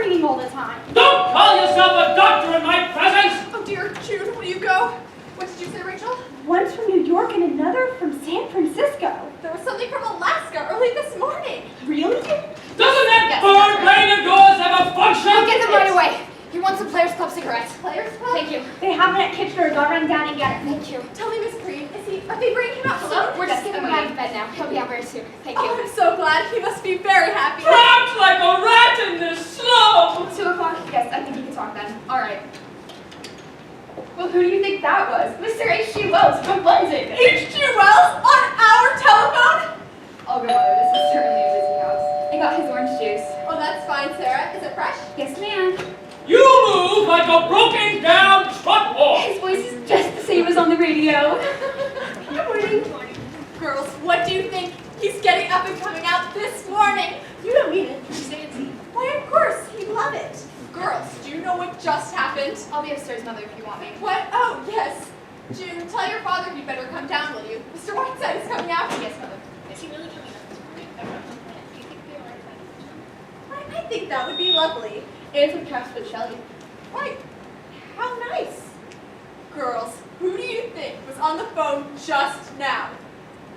reading all the time. Don't call yourself a doctor in my presence! Oh dear, Jude, will you go? What did you say, Rachel? One's from New York and another from San Francisco. There was something from Alaska early this morning. Really? Doesn't that bird brain of yours have a function? I'll get them right away. You want some Players Club cigarettes? Players Club? Thank you. They have one at Kitchener's. I'll run down and get it. Thank you. Tell me, Miss Green, are they bringing him out soon? We're just getting him out of bed now. He'll be out very soon. Thank you. Oh, I'm so glad. He must be very happy. Trapped like a rat in this slum! 2 o'clock? Yes, I think you can talk then. All right. Well, who do you think that was? Mr. H.G. Wells from London. H.G. Wells on our telephone? I'll go, Mother. This is certainly a busy house. I got his orange juice. Oh, that's fine, Sarah. Is it fresh? Yes, ma'am. You move like a broken down truck horse! His voice is just the same as on the radio. Good morning. Girls, what do you think? He's getting up and coming out this morning. You don't mean it. Did you say it's he? Why, of course. He'd love it. Girls, do you know what just happened? I'll be upstairs, Mother, if you want me. What? Oh, yes. June, tell your father he'd better come down, will you? Mr. Whiteside is coming out. Yes, Mother. Is he really coming up this morning? Everyone's on plan. Do you think they are excited? I think that would be lovely. And some caps with Shelley. Why, how nice. Girls, who do you think was on the phone just now?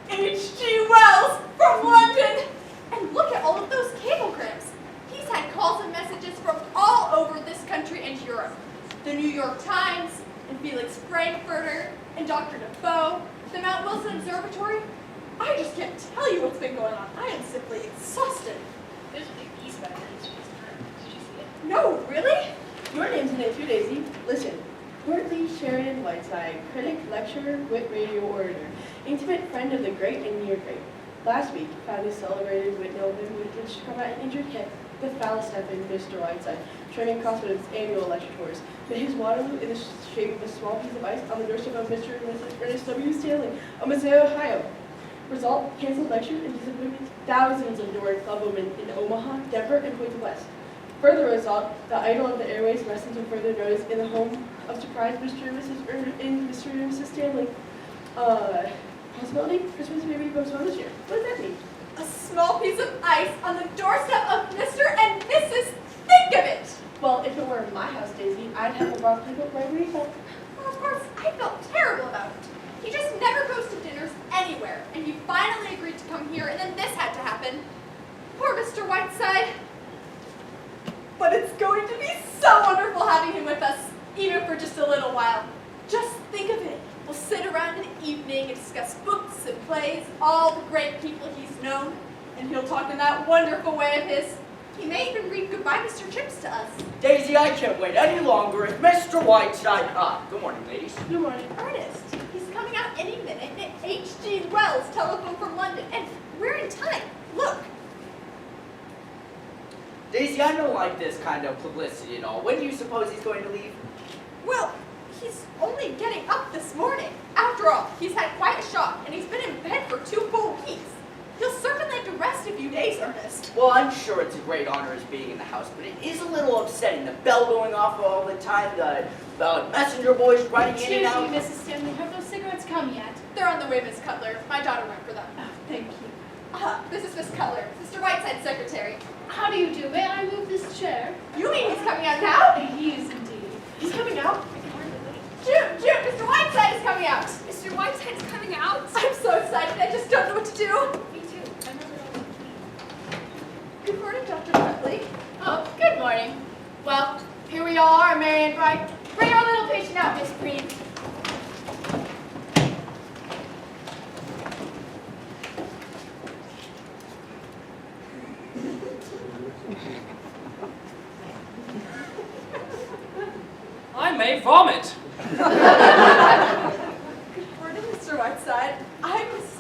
H.G. Wells from London! And look at all of those cablegrams. He's had calls and messages from all over this country and Europe. The New York Times, and Felix Frankfurter, and Dr. Defoe, the Mount Wilson Observatory. I just can't tell you what's been going on. I am simply exhausted. There's a big piece about it. Did you see it? No, really? Your name's in it too, Daisy. Listen. Courtly Sheridan Whiteside, critic, lecturer, wit radio orator, intimate friend of the great and near great. Last week, found his celebrated wit nobleman with his combat and injured hip, the Falstaff Mr. Whiteside, training Crossfield's annual lecture tours, but his Waterloo in the shape of a small piece of ice on the doorstep of Mr. and Mrs. Ernest W. Stanley of Mosaic, Ohio. Result, canceled lectures and disappointment, thousands of Newark club women in Omaha, Denver, and Point West. Further result, the idol of the airways rests until further notice in the home of surprise Mr. and Mrs. Stanley. Possibility? Christmas may be postponed this year. What does that mean? A small piece of ice on the doorstep of Mr. and Mrs. Think of it! Well, if it were my house, Daisy, I'd have a rock paper margarita. Well, of course, I felt terrible about it. He just never goes to dinners anywhere, and he finally agreed to come here, and then this had to happen. Poor Mr. Whiteside. But it's going to be so wonderful having him with us, even for just a little while. Just think of it. We'll sit around in the evening and discuss books and plays, all the great people he's known, and he'll talk in that wonderful way of his. He may even read Goodbye, Mr. Chips to us. Daisy, I can't wait any longer if Mr. Whiteside... good morning, ladies. Good morning. Ernest, he's coming out any minute, and H.G. Wells telephoned from London, and we're in time. Look. Daisy, I don't like this kind of publicity at all. When do you suppose he's going to leave? Well, he's only getting up this morning. After all, he's had quite a shock, and he's been in bed for 2 full weeks. He'll certainly have to rest a few days, Ernest. Well, I'm sure it's a great honor as being in the house, but it is a little upsetting. The bell going off all the time, the messenger boys running in and out. Excuse me, Mrs. Stanley. Have those cigarettes come yet? They're on the way, Miss Cutler. My daughter went for them. Oh, thank you. This is Miss Cutler, Mr. Whiteside's secretary. How do you do? May I move this chair? You mean he's coming out now? He is indeed. He's coming out? June, Mr. Whiteside is coming out. Mr. Whiteside is coming out. I'm so excited. I just don't know what to do. Me too. I'm really Good morning, Dr. Buckley. Oh, good morning. Well, here we all are, Marian Bright. Bring our little patient out, Miss Green. I may vomit. Good morning, Mr. Whiteside. I'm Mrs.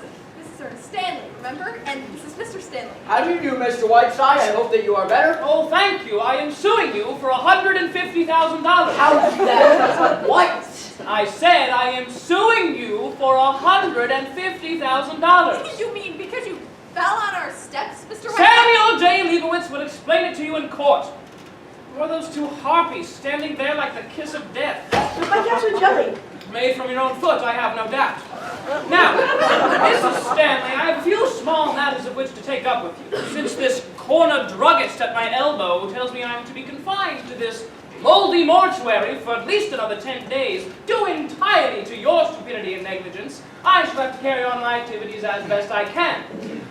Stanley, remember? And this is Mr. Stanley. How do you do, Mr. Whiteside? I hope that you are better. Oh, thank you. I am suing you for $150,000. How is that? What? I said I am suing you for $150,000. You mean because you fell on our steps, Mr. Whiteside? Samuel J. Leibowitz will explain it to you in court. Who are those 2 harpies standing there like the kiss of death? My caps with jelly. Made from your own foot, I have no doubt. Now, Mrs. Stanley, I have a few small matters of which to take up with you. Since this corner druggist at my elbow tells me I'm to be confined to this moldy mortuary for at least another 10 days, due entirely to your stupidity and negligence, I shall have to carry on my activities as best I can.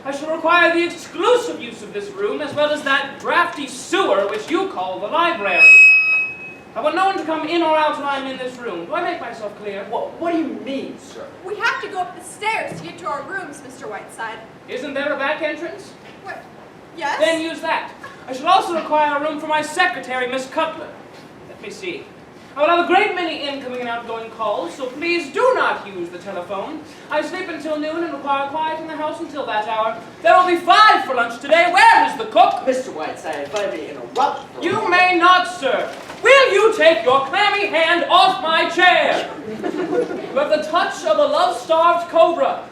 I shall require the exclusive use of this room, as well as that drafty sewer which you call the library. I want no one to come in or out when I'm in this room. Do I make myself clear? What do you mean, sir? We have to go up the stairs to get to our rooms, Mr. Whiteside. Isn't there a back entrance? What? Yes? Then use that. I shall also require a room for my secretary, Miss Cutler. Let me see. I will have a great many incoming and outgoing calls, so please do not use the telephone. I sleep until noon and require quiet in the house until that hour. There will be 5 for lunch today. Where is the cook? Mr. Whiteside, if I may interrupt for a You moment. may not, sir. Will you take your clammy hand off my chair? You have the touch of a love-starved cobra.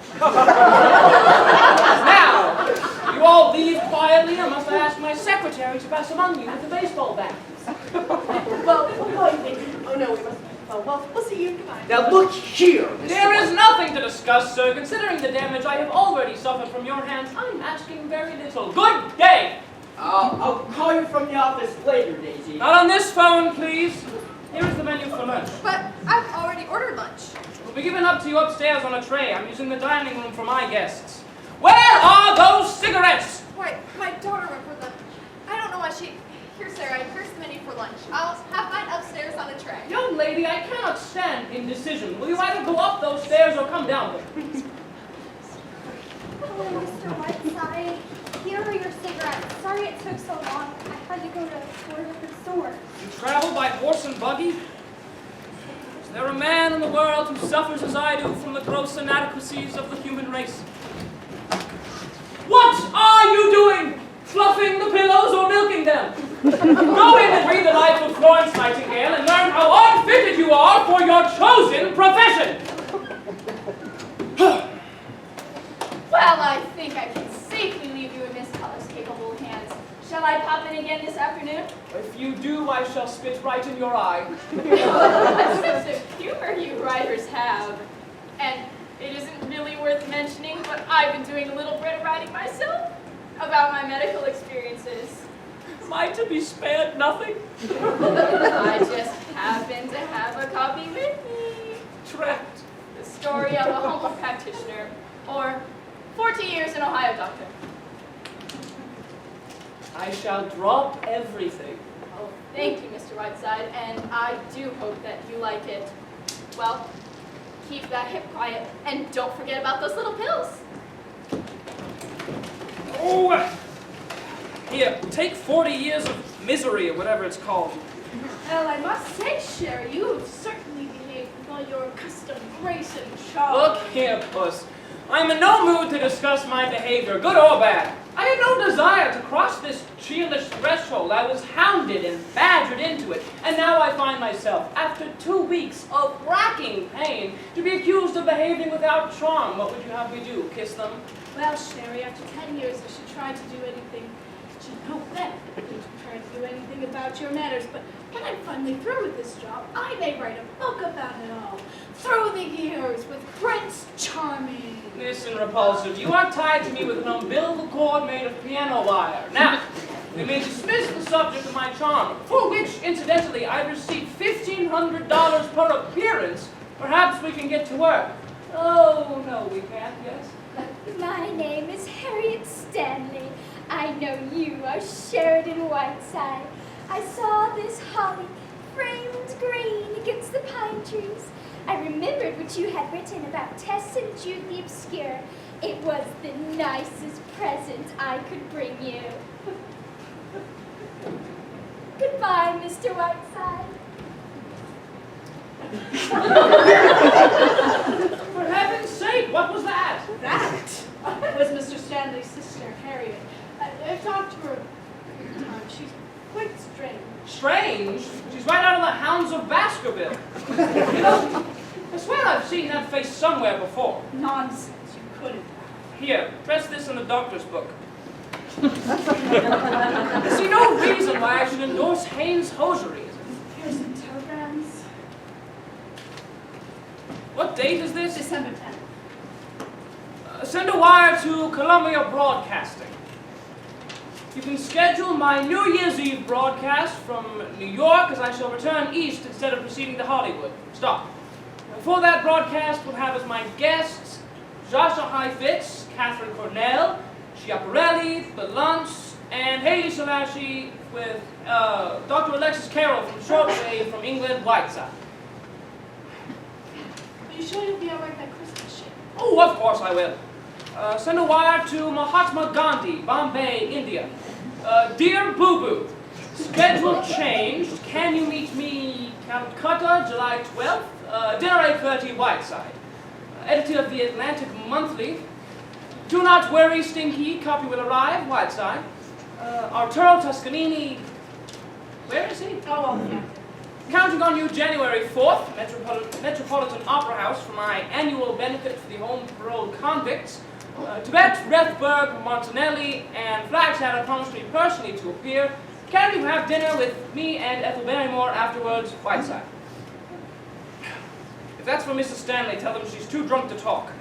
Now, you all leave quietly, or must I ask my secretary to pass among you with the baseball bat? Well, we'll call you later. Oh no, we must. Oh, well, we'll see you. Goodbye. Now look here, Mr. There is Whiteside. nothing to discuss, sir. Considering the damage I have already suffered from your hands, I'm asking very little. Good day! I'll call you from the office later, Daisy. Not on this phone, please. Here is the menu for lunch. But I've already ordered lunch. It will be given up to you upstairs on a tray. I'm using the dining room for my guests. Where are those cigarettes? Why, my daughter went for them. I don't know why she... Here, Sarah, here's the menu for lunch. I'll have mine upstairs on a tray. Young lady, I cannot stand indecision. Will you either go up those stairs or come down them? Oh, Mr. Whiteside, here are your cigarettes. Sorry it took so long. I had to go to 4 different stores. You travel by horse and buggy? Is there a man in the world who suffers as I do from the gross inadequacies of the human race? What are you doing? Fluffing the pillows or milking them? Go in and read the life of Florence Nightingale and learn how unfitted you are for your chosen profession. Well, I think I can safely leave you in Miss Cutler's capable hands. Shall I pop in again this afternoon? If you do, I shall spit right in your eye. A sense of humor you writers have. And it isn't really worth mentioning, but I've been doing a little bit of writing myself about my medical experiences. Am I to be spared nothing? I just happen to have a copy with me. Trapped. The story of a humble practitioner, or 40 years an Ohio doctor. I shall drop everything. Oh, thank you, Mr. Whiteside, and I do hope that you like it. Well, keep that hip quiet, and don't forget about those little pills. Oh! Here, take 40 years of misery, or whatever it's called. Well, I must say, Sherry, you have certainly behaved with all your accustomed grace and charm. Look here, Puss. I'm in no mood to discuss my behavior, good or bad. I had no desire to cross this cheerless threshold. I was hounded and badgered into it. And now I find myself, after 2 weeks of racking pain, to be accused of behaving without charm. What would you have me do? Kiss them? Well, Sherry, after 10 years, I should try to do anything. I should hope then I should try to do anything about your manners. But when I'm finally through with this job, I may write a book about it all. Through the years with Prince Charming. Listen, Repulsive, you are tied to me with an umbilical cord made of piano wire. Now, we may dismiss the subject of my charm, for which, incidentally, I receive $1,500 per appearance. Perhaps we can get to work. Oh, no, we can't, yes? My name is Harriet Stanley. I know you are Sheridan Whiteside. I saw this holly framed green against the pine trees. I remembered what you had written about Tess and Jude the Obscure. It was the nicest present I could bring you. Goodbye, Mr. Whiteside. For heaven's sake, what was that? That was Mr. Stanley's sister, Harriet. I've talked to her a few times. She's quite strange. Strange? She's right out of the Hounds of Baskerville. You know, I swear I've seen that face somewhere before. Nonsense, you couldn't. Here, press this in the doctor's book. I see no reason why I should endorse Haynes hosiery. Here's some telegrams. What date is this? December 10th. Send a wire to Columbia Broadcasting. You can schedule my New Year's Eve broadcast from New York, as I shall return east instead of proceeding to Hollywood. Stop. For that broadcast, we'll have as my guests Joshua Heifetz, Catherine Cornell, Schiaparelli, The Lunch, and Haley Salashi with Dr. Alexis Carroll from Shortwave from England, Whiteside. Are you sure you'll be alright that Christmas shit? Oh, of course I will. Send a wire to Mahatma Gandhi, Bombay, India. Dear Boo Boo, schedule changed. Can you meet me Calcutta, July 12th? Dinner 8:30, Whiteside. Editor of the Atlantic Monthly. Do not worry, Stinky. Copy will arrive, Whiteside. Arturo Toscanini. Where is he? Oh, well, yeah. Counting on you January 4th, Metropolitan Opera House for my annual benefit for the home paroled convicts. Tibet, Rethberg, Martinelli, and Flagstaff promised me personally to appear. Can you have dinner with me and Ethel Barrymore afterwards, Whiteside? If that's for Mrs. Stanley, tell them she's too drunk to talk.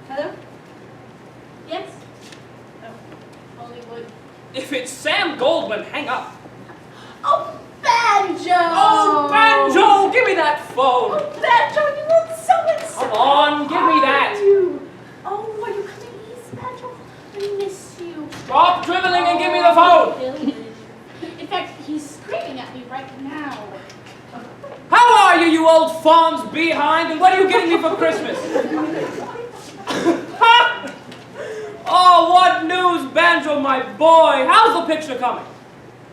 Hello? Yes? Oh, Hollywood. If it's Sam Goldwyn, hang up. Oh, Banjo! Oh, Banjo, give me that phone. Oh, Banjo, you look so excited! Come on, give me that. Oh, are you coming east, Banjo? I miss you. Stop dribbling and give me the phone. In fact, he's screaming at me right now. How are you, you old fawn's behind, and what are you getting me for Christmas? Oh, what news, Banjo, my boy? How's the picture coming?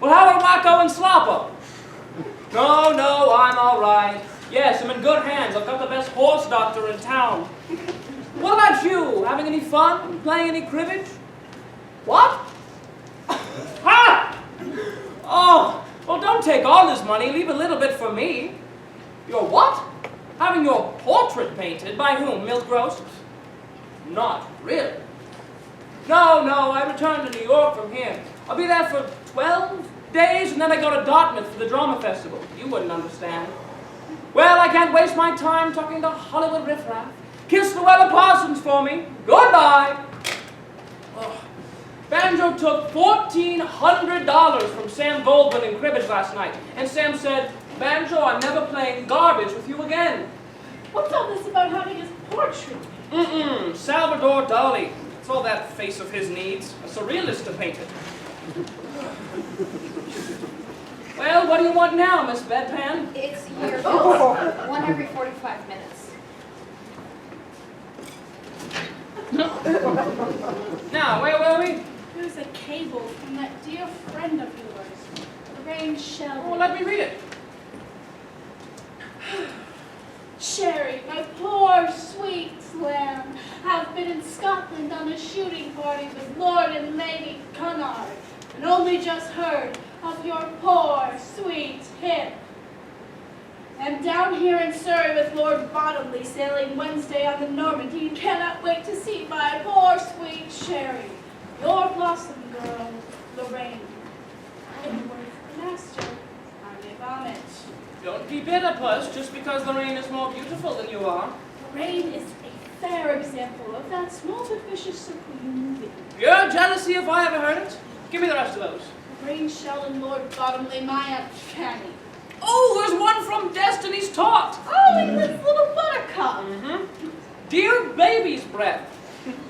Well, how are Wacko and Sloppo? No, I'm all right. Yes, I'm in good hands. I've got the best horse doctor in town. What about you? Having any fun? Playing any cribbage? What? Ha! Oh, well, don't take all this money. Leave a little bit for me. Your what? Having your portrait painted? By whom? Milt Gross? Not really. No, I return to New York from here. I'll be there for 12 days, and then I go to Dartmouth for the drama festival. You wouldn't understand. Well, I can't waste my time talking to Hollywood riffraff. Kiss Luella Parsons for me. Goodbye. Oh. Banjo took $1,400 from Sam Goldwyn in cribbage last night, and Sam said, Banjo, I'm never playing garbage with you again. What's all this about having his portrait? Salvador Dali. That's all that face of his needs. A surrealist to paint it. Well, what do you want now, Miss Bedpan? It's year bills, one every 45 minutes. Now, where were we? Here's a cable from that dear friend of yours, Lorraine Shelley. Oh, let me read it. Sherry, my poor sweet lamb, have been in Scotland on a shooting party with Lord and Lady Cunard, and only just heard of your poor sweet hip. I'm down here in Surrey with Lord Bottomley sailing Wednesday on the Normandy and cannot wait to see my poor sweet Sherry. Your blossom girl, Lorraine. In the word of the master, I may vomit. Don't be bitter, Puss, just because Lorraine is more beautiful than you are. Lorraine is a fair example of that small but vicious circle you move in. Pure jealousy if I ever heard it. Give me the rest of those. Lorraine Sheldon, Lord Bottomley, my Aunt Fanny. Oh, there's one from Destiny's Taught. Oh, and this little buttercup. Dear baby's breath.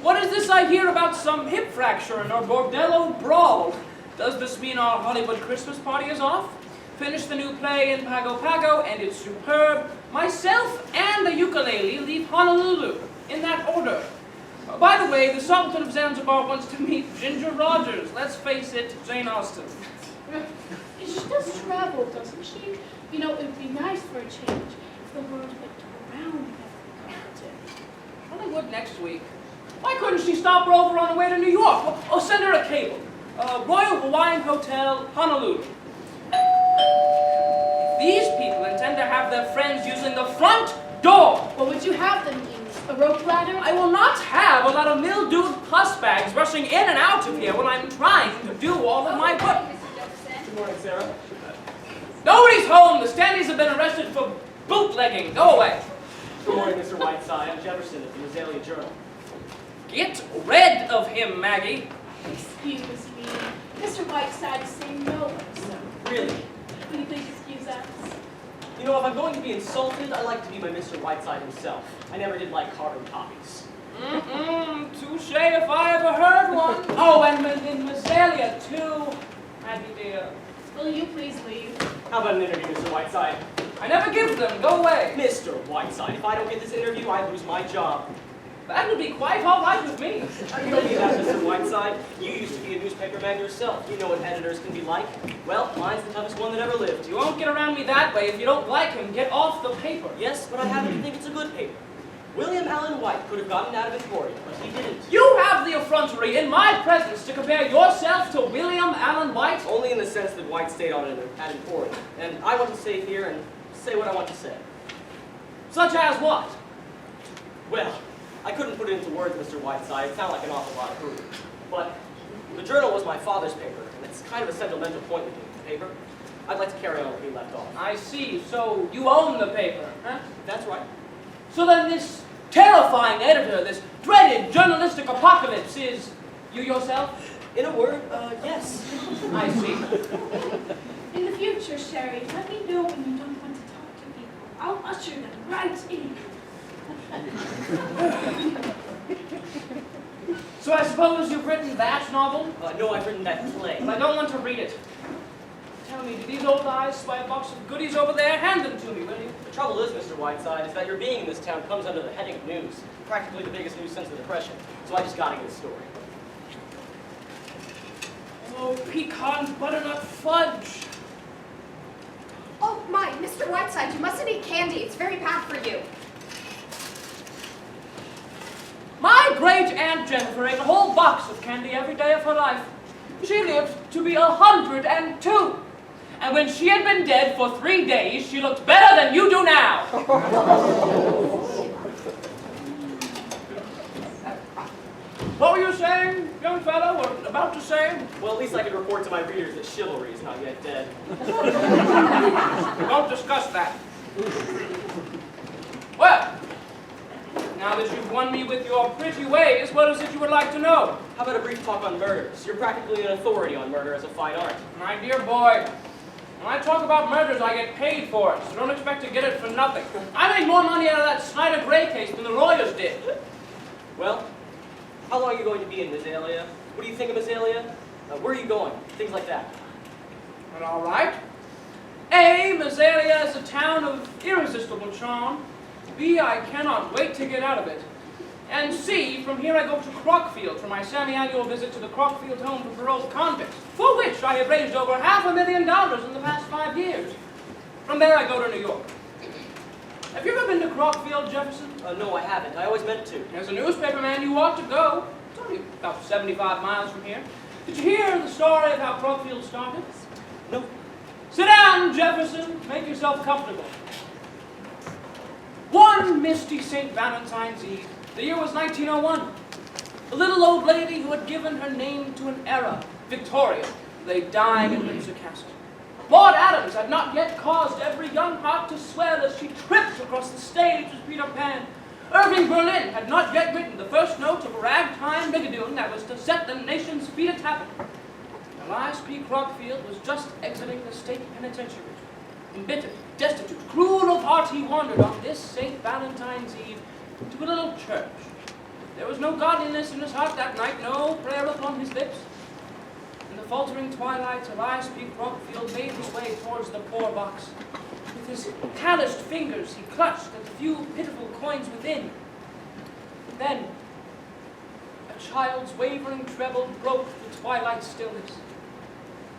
What is this I hear about some hip fracture and a bordello brawl? Does this mean our Hollywood Christmas party is off? Finish the new play in Pago Pago, and it's superb. Myself and the ukulele leave Honolulu, in that order. By the way, the Sultan of Zanzibar wants to meet Ginger Rogers. Let's face it, Jane Austen. She does travel, doesn't she? You know, it would be nice for a change if the world went around every Hollywood next week. Why couldn't she stop her over on her way to New York? Or send her a cable. Royal Hawaiian Hotel, Honolulu. If these people intend to have their friends using the front door, What would you have them use? A rope ladder? I will not have a lot of mildewed pus bags rushing in and out of here when I'm trying to do all of my work. Good morning, Sarah. Nobody's home. The Stanleys have been arrested for bootlegging. Go away. Good morning, Mr. Whiteside. I'm Jefferson of the Azalea Journal. Get rid of him, Maggie. Excuse me. Mr. Whiteside is saying no. Really? Will you please excuse us? You know, if I'm going to be insulted, I like to be my Mr. Whiteside himself. I never did like carbon copies. Touche if I ever heard one. Oh, and Mazelia, too. Maggie dear. Will you please leave? How about an interview, Mr. Whiteside? I never give them. Go away. Mr. Whiteside, if I don't get this interview, I lose my job. That would be quite all right with me. You don't need that, Mr. Whiteside. You used to be a newspaper man yourself. You know what editors can be like. Well, mine's the toughest one that ever lived. You won't get around me that way. If you don't like him, get off the paper. Yes, but I happen to think it's a good paper. William Allen White could have gotten out of Emporia, but he didn't. You have the effrontery in my presence to compare yourself to William Allen White? Only in the sense that White stayed on at Emporia. And I want to stay here and say what I want to say. Such as what? Well, I couldn't put it into words, Mr. Whiteside. It sounded like an awful lot of hooey. But the Journal was my father's paper, and it's kind of a sentimental point with me, the paper. I'd like to carry on where he left off. I see. So you own the paper, huh? That's right. So then this terrifying editor, this dreaded journalistic apocalypse is you yourself? In a word, yes. I see. In the future, Sherry, let me know when you don't want to talk to people. I'll usher them right in. So I suppose you've written that novel? No, I've written that play. But I don't want to read it. Tell me, do these old eyes spy a box of goodies over there? Hand them to me, will you? The trouble is, Mr. Whiteside, is that your being in this town comes under the heading of news. Practically the biggest news since the Depression. So I just gotta get a story. Oh, pecan butternut fudge. Oh my, Mr. Whiteside, you mustn't eat candy. It's very bad for you. My great Aunt Jennifer ate a whole box of candy every day of her life. She lived to be 102. And when she had been dead for 3 days, she looked better than you do now. What were you saying, young fellow, or about to say? Well, at least I can report to my readers that chivalry is not yet dead. We won't discuss that. Well, now that you've won me with your pretty ways, what is it you would like to know? How about a brief talk on murders? You're practically an authority on murder as a fine art. My dear boy, when I talk about murders, I get paid for it, so don't expect to get it for nothing. I made more money out of that Snyder Gray case than the lawyers did. Well, how long are you going to be in Mazelia? What do you think of Mazelia? Where are you going? Things like that. And all right. A, Mazelia is a town of irresistible charm. B, I cannot wait to get out of it. And C, from here I go to Crockfield for my semi-annual visit to the Crockfield Home for Paroled Convicts, for which I have raised over $500,000 in the past 5 years. From there I go to New York. Have you ever been to Crockfield, Jefferson? No, I haven't. I always meant to. As a newspaper man, you ought to go. It's only about 75 miles from here. Did you hear the story of how Crockfield started? No. Sit down, Jefferson. Make yourself comfortable. One misty St. Valentine's Eve, the year was 1901. A little old lady who had given her name to an era, Victoria, lay dying in Windsor Castle. Maud Adams had not yet caused every young heart to swell as she tripped across the stage as Peter Pan. Irving Berlin had not yet written the first note of a ragtime rigadoon that was to set the nation's feet a-tapping. Elias P. Crockfield was just exiting the state penitentiary. Embittered, destitute, cruel of heart, he wandered on this St. Valentine's Eve to a little church. There was no godliness in his heart that night, no prayer upon his lips. In the faltering twilight, Elias P. Crockfield made his way towards the poor box. With his calloused fingers, he clutched at the few pitiful coins within. Then, a child's wavering treble broke the twilight stillness.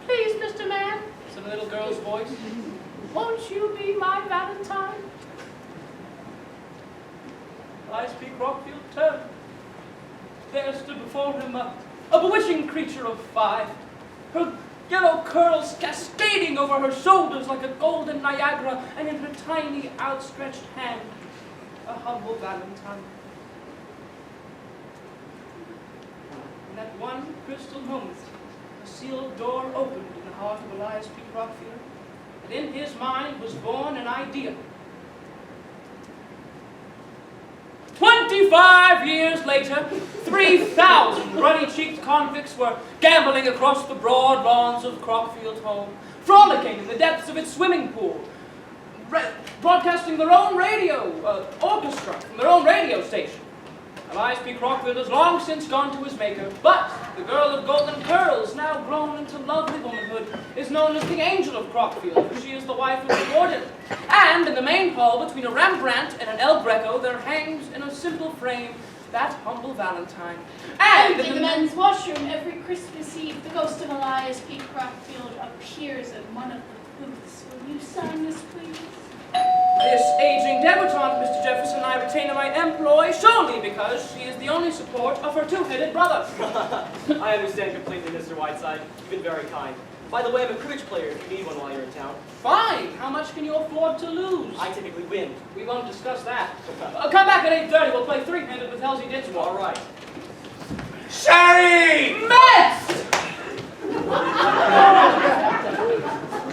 "Please, Mr. Man," said a little girl's voice, "won't you be my Valentine?" Elias P. Crockfield turned. There stood before him a bewitching creature of 5, her yellow curls cascading over her shoulders like a golden Niagara, and in her tiny outstretched hand, a humble Valentine. In that one crystal moment, a sealed door opened in the heart of Elias P. Crockfield, and in his mind was born an idea. 25 5 years later, 3,000 ruddy-cheeked convicts were gambling across the broad lawns of Crockfield home, frolicking in the depths of its swimming pool, broadcasting their own radio orchestra from their own radio station. Elias P. Crockfield has long since gone to his maker, but the girl of golden curls, now grown into lovely womanhood, is known as the Angel of Crockfield, for she is the wife of the warden. And in the main hall, between a Rembrandt and an El Greco, there hangs in a simple frame that humble Valentine. And in the men's washroom, every Christmas Eve, the ghost of Elias P. Crockfield appears at one of the booths. Will you sign this, please? This aging debutante, Mr. Jefferson, I retain in my employ solely because she is the only support of her two-headed brother. I understand completely, Mr. Whiteside. You've been very kind. By the way, I'm a cribbage player if you need one while you're in town. Fine. How much can you afford to lose? I typically win. We won't discuss that. Come back at 8:30. We'll play three-handed with Halsey Dinsmore. All right. Sherry! Mets!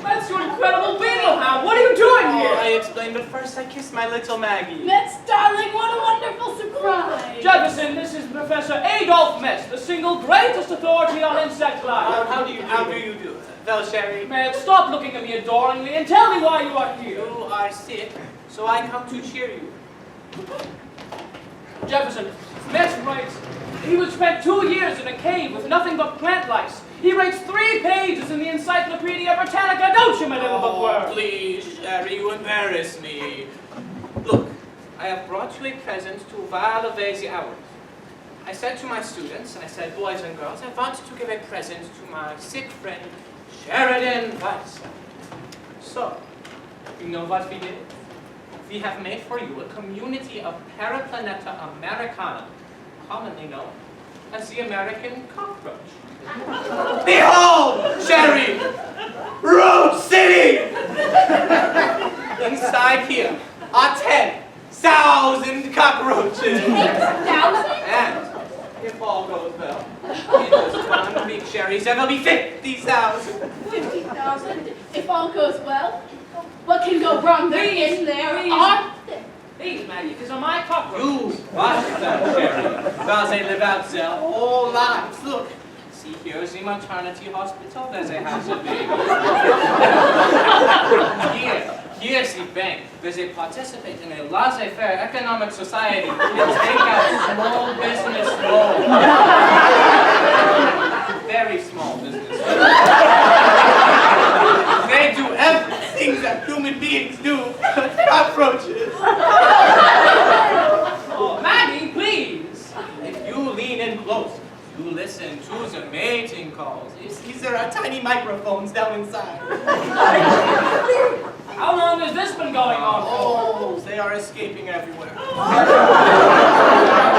That's your incredible beetle hound. What are you doing here? I explained, but first I kissed my little Maggie. Metz, darling, what a wonderful surprise! Jefferson, this is Professor Adolph Metz, the single greatest authority on insect life. How do you do? Well, Sherry, Metz, stop looking at me adoringly and tell me why you are here. you are sick, so I come to cheer you. Jefferson, Metz writes, he would spend 2 years in a cave with nothing but plant lice. He writes 3 pages in the Encyclopedia Britannica. Don't you, my little bookworm? Please, Sherry, you embarrass me. Look, I have brought you a present to while away the hours. I said to my students, and I said, boys and girls, I want to give a present to my sick friend, Sheridan Whiteside. So, you know what we did? We have made for you a community of Paraplaneta Americana, commonly known as the American cockroach. Behold, Sherry! Road City! Inside here are 10,000 cockroaches. 10,000? And if all goes well, in this 1 week, Sherry, there will be 50,000. 50,000? If all goes well? What can go wrong? They're in there, aren't they? These, Maggie, these are my cockroaches. You watch them, Sherry. Well, they live out their whole lives. Look. See, here's the maternity hospital. There's a house of baby. Here's the bank. Where they participate in a laissez-faire economic society and take out small business loans. Very small business loans. They do everything that human beings do. Cockroaches. Oh, Maggie, please. If you lean in close, you listen to the mating calls. You see, there are tiny microphones down inside. How long has this been going on for? Oh, they are escaping everywhere.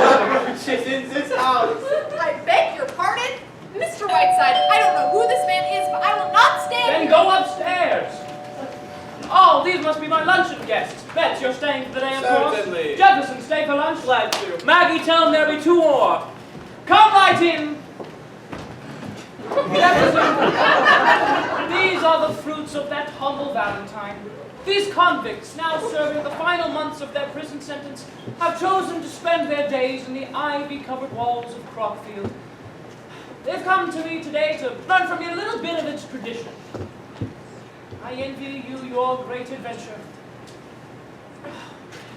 Cockroaches in this house. I beg your pardon? Mr. Whiteside, I don't know who this man is, but I will not stand Then here. go upstairs. Oh, these must be my luncheon guests. Betts, you're staying for the day, of course? Certainly. Jefferson, stay for lunch? Glad to. Maggie, tell them there'll be 2 more. Come right in. Jefferson, these are the fruits of that humble Valentine. These convicts, now serving the final months of their prison sentence, have chosen to spend their days in the ivy-covered walls of Crockfield. They've come to me today to learn from you a little bit of its tradition. I envy you your great adventure.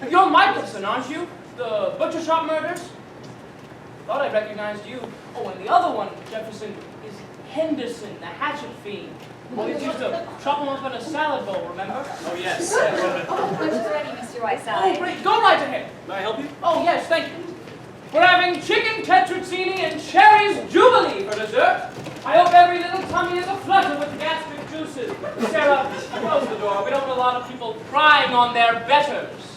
You're Michelson, aren't you? The butcher shop murders? Thought I recognized you. Oh, and the other one, Jefferson, is Henderson, the hatchet fiend. Always used to chop them up in a salad bowl, remember? Oh, yes. Lunch is ready, Mr. Oh, Whiteside. great. Go right ahead. May I help you? Oh, yes, thank you. We're having chicken tetrazzini and cherries jubilee for dessert. I hope every little tummy is aflutter with gastric juices. Sarah, close the door. We don't want a lot of people prying on their betters.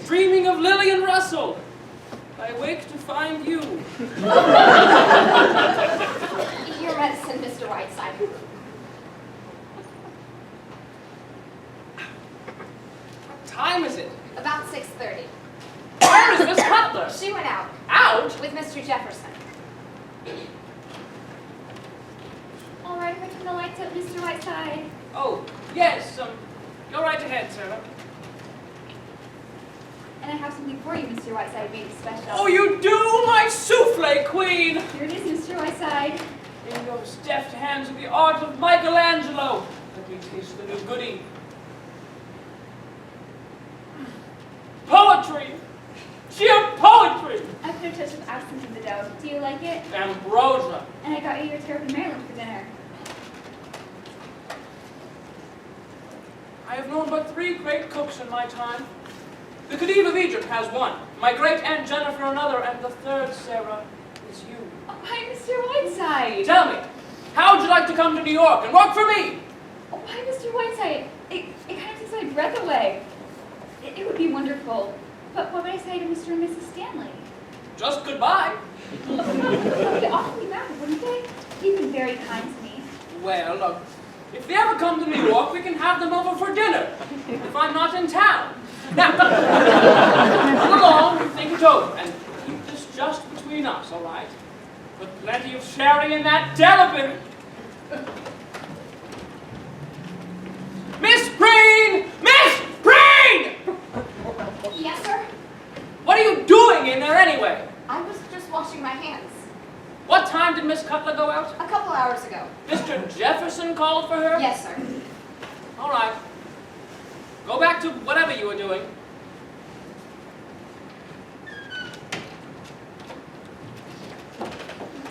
Dreaming of Lillian Russell. I wake to find you. Your medicine, Mr. Whiteside. What time is it? About 6:30. Where is Miss Cutler? She went out Out? with Mr. Jefferson. All right, we're turning the lights up, Mr. Whiteside. Oh, yes. Go right ahead, Sarah. And I have something for you, Mr. Whiteside, made special. Oh, you do, my souffle queen! Here it is, Mr. Whiteside. In those deft hands of the art of Michelangelo. Let me taste the new goodie. Poetry! Sheer poetry! I put a touch of absinthe in the dough. Do you like it? Ambrosia. And I got you your terrapin Maryland for dinner. I have known but 3 great cooks in my time. The Khedive of Egypt has one, my great-aunt Jennifer another, and the third, Sarah, is you. Oh, hi, Mr. Whiteside. Tell me, how would you like to come to New York and work for me? Oh, hi, Mr. Whiteside. It kind of takes my breath away. It would be wonderful. But what would I say to Mr. and Mrs. Stanley? Just goodbye. That would be awfully bad, wouldn't they? You've been very kind to me. Well, look, if they ever come to New York, we can have them over for dinner, if I'm not in town. Now, come along, think it over, and keep this just between us, all right? Put plenty of sherry in that terrapin. Miss Breen! Miss Breen! Yes, sir? What are you doing in there anyway? I was just washing my hands. What time did Miss Cutler go out? A couple hours ago. Mr. Jefferson called for her? Yes, sir. All right. Go back to whatever you were doing.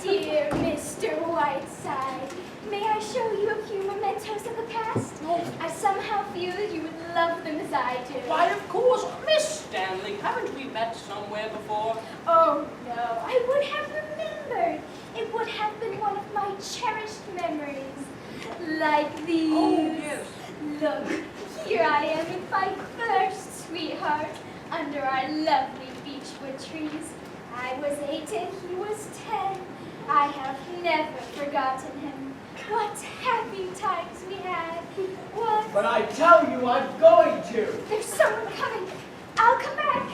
Dear Mr. Whiteside, may I show you a few mementos of the past? I somehow feel that you would love them as I do. Why, of course. Miss Stanley, haven't we met somewhere before? Oh, no, I would have remembered. It would have been one of my cherished memories. Like these. Oh, yes. Look, here I am with my first sweetheart under our lovely beechwood trees. I was 8 and he was 10. I have never forgotten him. What happy times we had. What? But I tell you, I'm going to. There's someone coming. I'll come back.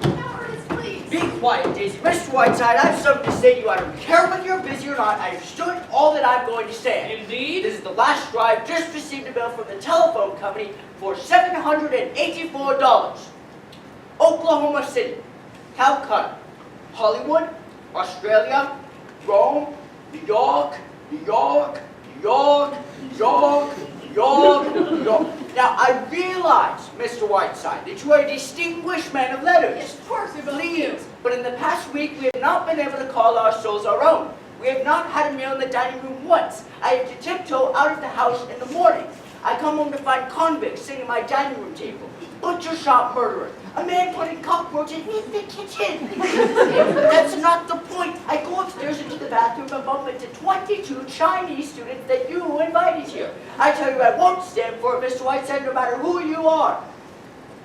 No, Ernest, please. Be quiet, Daisy. Mr. Whiteside, I have something to say to you. I don't care whether you're busy or not. I have stood all that I'm going to say. Indeed? This is the last drive. Just received a bill from the telephone company for $784. Oklahoma City, Calcutta, Hollywood, Australia, Rome, New York, New York, New York, New York, New York, New York. Now, I realize, Mr. Whiteside, that you are a distinguished man of letters. Yes, of course, we believe you. But in the past week, we have not been able to call our souls our own. We have not had a meal in the dining room once. I have to tiptoe out of the house in the morning. I come home to find convicts sitting at my dining room table. Butcher shop murderer. A man putting cockroaches in the kitchen. That's not the point. I go upstairs into the bathroom and bump into 22 Chinese students that you invited here. I tell you, I won't stand for it, Mr. Whiteside, no matter who you are.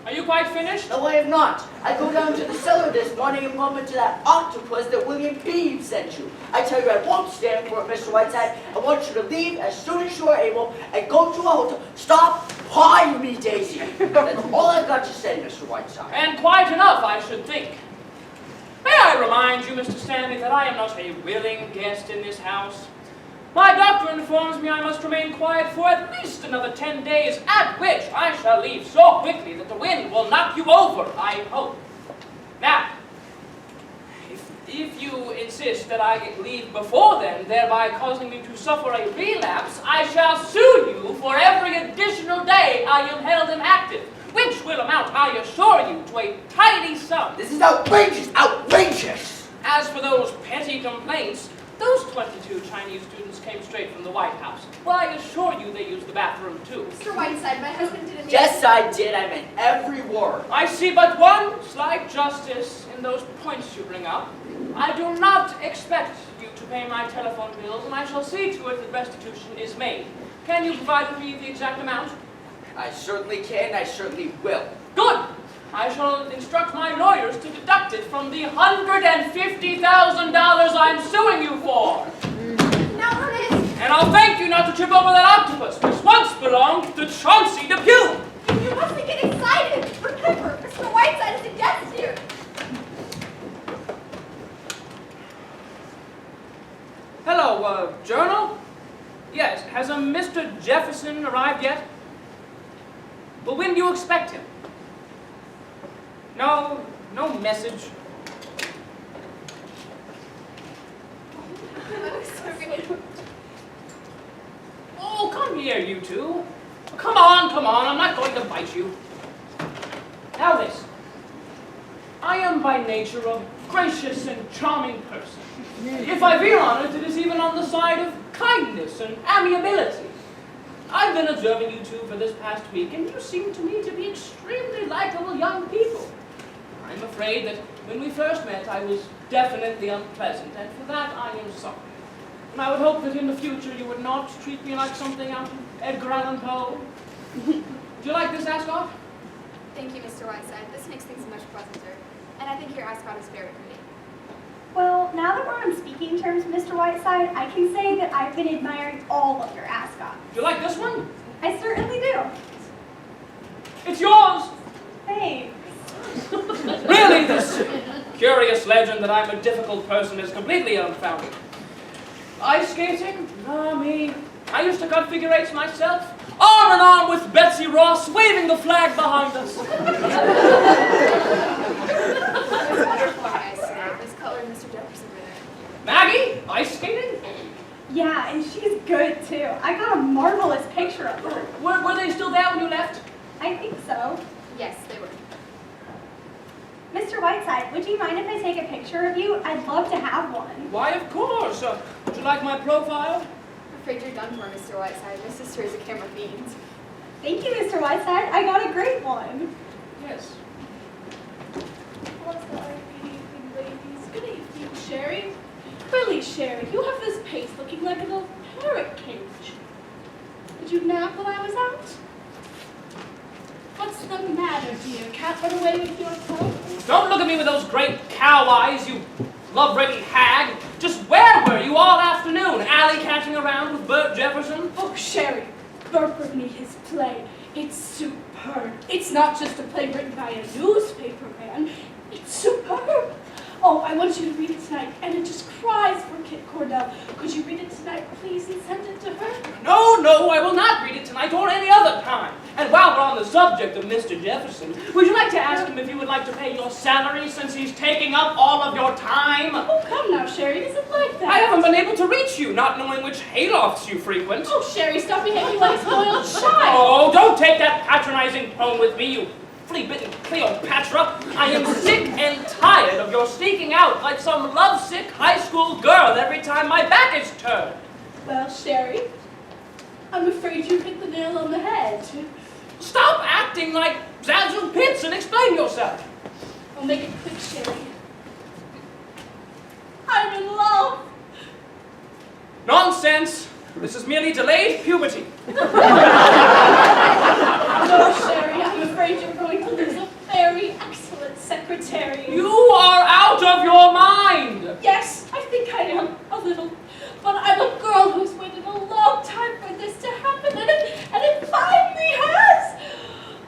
Are you quite finished? No, I have not. I go down to the cellar this morning and bump into that octopus that William Peeves sent you. I tell you, I won't stand for it, Mr. Whiteside. I want you to leave as soon as you are able and go to a hotel. Stop pawing me, Daisy. That's all I've got to say, Mr. Whiteside. And quite enough, I should think. May I remind you, Mr. Stanley, that I am not a willing guest in this house. My doctor informs me I must remain quiet for at least another 10 days, at which I shall leave so quickly that the wind will knock you over, I hope. Now, if you insist that I leave before then, thereby causing me to suffer a relapse, I shall sue you for every additional day I am held inactive, which will amount, I assure you, to a tidy sum. This is outrageous, outrageous! As for those petty complaints, those 22 Chinese students came straight from the White House. Well, I assure you they used the bathroom too. Mr. Whiteside, my husband didn't. Yes, I did. I meant every word. I see but one slight justice in those points you bring up. I do not expect you to pay my telephone bills, and I shall see to it that restitution is made. Can you provide me the exact amount? I certainly can, I certainly will. Good! I shall instruct my lawyers to deduct it from the $150,000 I'm suing you for. Now, Ernest, And I'll thank you not to trip over that octopus, which once belonged to Chauncey Depew. you mustn't get excited. Remember, Mr. Whiteside is a guest here. Hello, Journal? Yes, has a Mr. Jefferson arrived yet? Well, when do you expect him? No message. Oh, come here, you two. Come on, I'm not going to bite you. Now this. I am by nature a gracious and charming person. If I be honored, it is even on the side of kindness and amiability. I've been observing you two for this past week, and you seem to me to be extremely likable young people. I'm afraid that when we first met, I was definitely unpleasant, and for that I am sorry. And I would hope that in the future you would not treat me like something out of Edgar Allan Poe. Do you like this ascot? Thank you, Mr. Whiteside. This makes things much pleasanter. And I think your ascot is very pretty. Well, now that we're on speaking terms, Mr. Whiteside, I can say that I've been admiring all of your ascots. Do you like this one? I certainly do. It's yours! Thanks. Really, this curious legend that I'm a difficult person is completely unfounded. Ice skating? Ah, me. I used to cut figure eights myself, arm in arm with Betsy Ross, waving the flag behind us. It's wonderful ice. Miss Cutler and Mr. Jefferson were there. Maggie, ice skating? Yeah, and she's good too. I got a marvelous picture of her. Were they still there when you left? I think so. Yes, they were. Mr. Whiteside, would you mind if I take a picture of you? I'd love to have one. Why, of course. Would you like my profile? I'm afraid you're done for, Mr. Whiteside. My sister is a camera fiend. Thank you, Mr. Whiteside. I got a great one. Yes. Good evening, ladies. Good evening, Sherry. Really, Sherry, you have this pace looking like an old parrot cage. Did you nap while I was out? What's the matter, dear? Can't run away with your coat? Don't look at me with those great cow eyes, you love-ridden hag. Just where were you all afternoon? Alley-catching around with Bert Jefferson? Oh, Sherry, Bert brought me his play. It's superb. It's not just a play written by a newspaper man. It's superb. Oh, I want you to read it tonight, and it just cries for Kit Cordell. Could you read it tonight, please, and send it to her? No, I will not read it tonight or any other time. And while we're on the subject of Mr. Jefferson, would you like to ask him if you would like to pay your salary since he's taking up all of your time? Oh, come now, Sherry, it isn't like that. I haven't been able to reach you, not knowing which haylofts you frequent. Oh, Sherry, stop behaving like a spoiled child. Oh, don't take that patronizing tone with me, you flea-bitten Cleopatra. I am sick and tired of your sneaking out like some lovesick high school girl every time my back is turned. Well, Sherry, I'm afraid you hit the nail on the head. Stop acting like Zazu Pitts and explain yourself. I'll make it quick, Sherry. I'm in love. Nonsense. This is merely delayed puberty. No, Sherry, I'm afraid you're going to lose a very excellent secretary. You are out of your mind. Yes, I think I am, a little. But I'm a girl who's waited a long time for this to happen, and it finally has.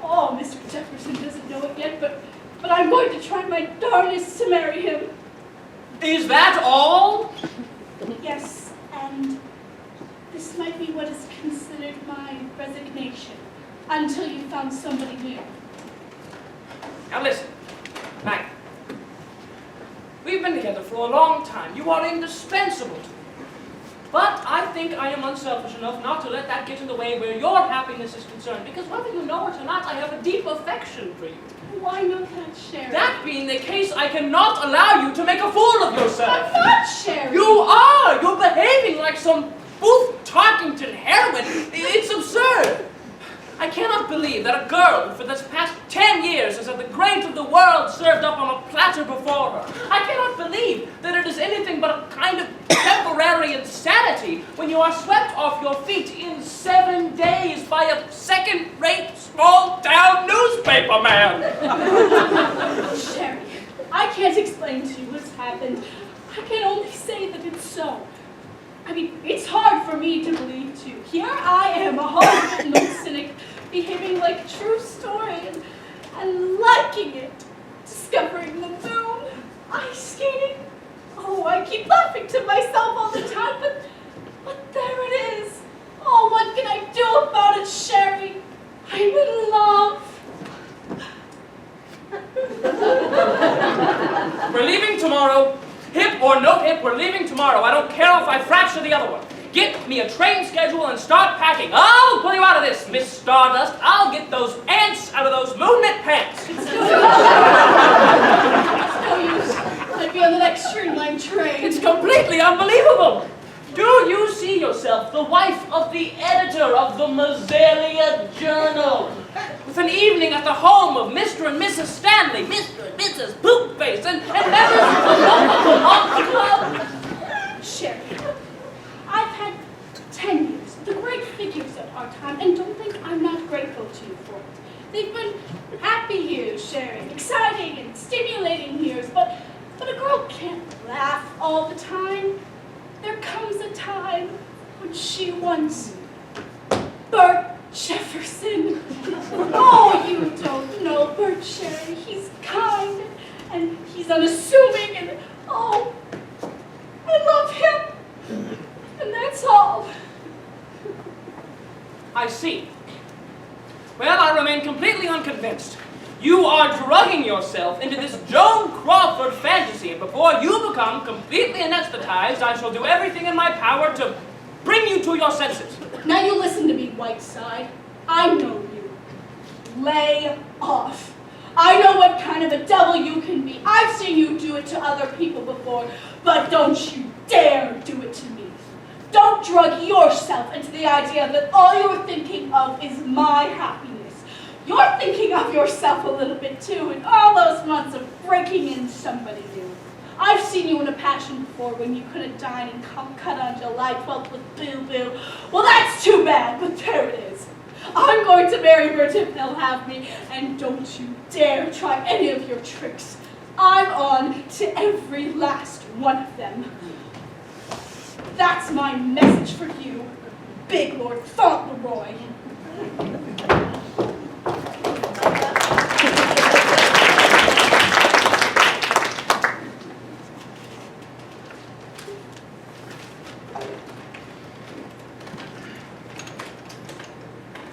Oh, Mr. Jefferson doesn't know it yet, but I'm going to try my darnest to marry him. Is that all? Yes, and this might be what is considered my resignation until you found somebody new. Now listen, Maggie. We've been together for a long time. You are indispensable to me. But I think I am unselfish enough not to let that get in the way where your happiness is concerned, because whether you know it or not, I have a deep affection for you. Why not that, Sherry? That being the case, I cannot allow you to make a fool of yourself. I'm not, Sherry. You are! You're behaving like some Booth Tarkington heroine. It's absurd. I cannot believe that a girl who for this past 10 years has had the great of the world served up on a platter before her. I cannot believe that it is anything but a kind of temporary insanity when you are swept off your feet in 7 days by a second-rate, small-town newspaper man. Sherry, I can't explain to you what's happened. I can only say that it's so. I mean, it's hard for me to believe, too. Here I am, a hard-written old cynic, behaving like a true story and liking it. Discovering the moon, ice skating. Oh, I keep laughing to myself all the time, but there it is. Oh, what can I do about it, Sherry? I'm in love. We're leaving tomorrow. Hip or no hip, we're leaving tomorrow. I don't care if I fracture the other one. Get me a train schedule and start packing. I'll pull you out of this, Miss Stardust. I'll get those ants out of those moonlit pants. It's no use. I'd be on the next streamline train. It's completely unbelievable. Do you see yourself, the wife of the editor of the Mazzelia Journal, with an evening at the home of Mr. and Mrs. Stanley, Mr. and Mrs. Poopface, and members of the local Hawk Club? Sherry, I've had 10 years, the great figures of our time, and don't think I'm not grateful to you for it. They've been happy years, Sherry, exciting and stimulating years, but a girl can't laugh all the time. There comes a time when she wants Bert Jefferson. Oh, you don't know Bert, Sherry. He's kind and he's unassuming and oh, I love him. And that's all. I see. Well, I remain completely unconvinced. You are drugging yourself into this Joan Crawford fantasy, and before you become completely anesthetized, I shall do everything in my power to bring you to your senses. Now you listen to me, Whiteside. I know you. Lay off. I know what kind of a devil you can be. I've seen you do it to other people before, but don't you dare do it to me. Don't drug yourself into the idea that all you're thinking of is my happiness. You're thinking of yourself a little bit too, in all those months of breaking in somebody new. I've seen you in a passion before when you couldn't dine in Calcutta on July 12th with Boo Boo. Well, that's too bad, but there it is. I'm going to marry Bert if they'll have me, and don't you dare try any of your tricks. I'm on to every last one of them. That's my message for you, Big Lord Fauntleroy.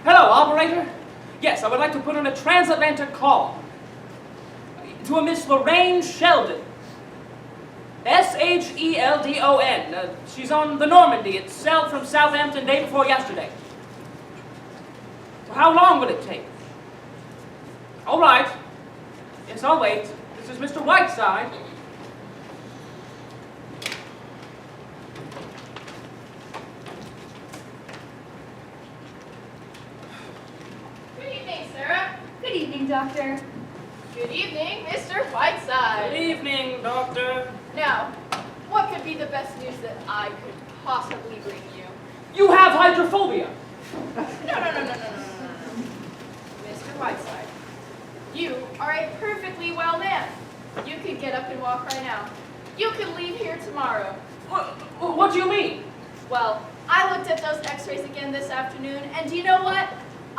Hello, operator. Yes, I would like to put in a transatlantic call to a Miss Lorraine Sheldon. Sheldon. She's on the Normandy. It sailed from Southampton day before yesterday. So how long will it take? All right. Yes, I'll wait. This is Mr. Whiteside. Good evening, Sarah. Good evening, Doctor. Good evening, Mr. Whiteside. Good evening, Doctor. Now, what could be the best news that I could possibly bring you? You have hydrophobia. No. Mr. Whiteside, you are a perfectly well man. You could get up and walk right now. You could leave here tomorrow. What do you mean? Well, I looked at those x-rays again this afternoon, and do you know what?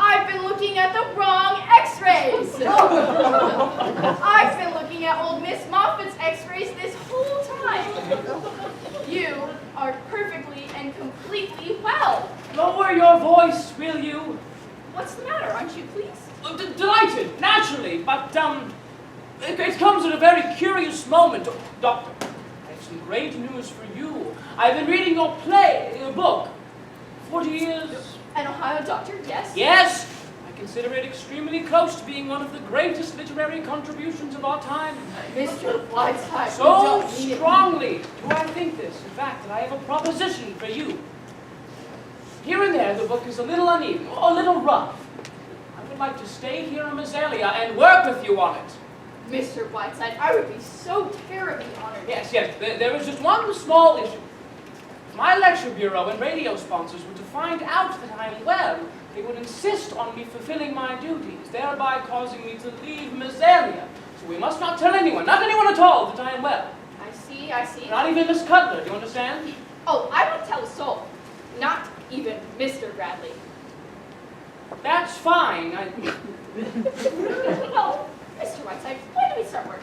I've been looking at the wrong x-rays. I've been looking at old Miss Moffat's x-rays this whole time. You are perfectly and completely well. Lower your voice, will you? What's the matter? Aren't you pleased? Delighted, naturally, but it comes at a very curious moment. Doctor, I have some great news for you. I've been reading your book, 40 Years... An Ohio doctor, yes? Yes, I consider it extremely close to being one of the greatest literary contributions of our time. Mr. Whiteside, So strongly do I think this, in fact, that I have a proposition for you. Here and there, the book is a little uneven, a little rough. like to stay here in Mazalia and work with you on it. Mr. Whiteside, I would be so terribly honored. Yes, there is just one small issue. If my lecture bureau and radio sponsors were to find out that I am well, they would insist on me fulfilling my duties, thereby causing me to leave Mazalia. So we must not tell anyone, not anyone at all, that I am well. I see. Not even Miss Cutler, do you understand? Oh, I won't tell a soul. Not even Mr. Bradley. That's fine. No, Mr. Whiteside, when do we start work?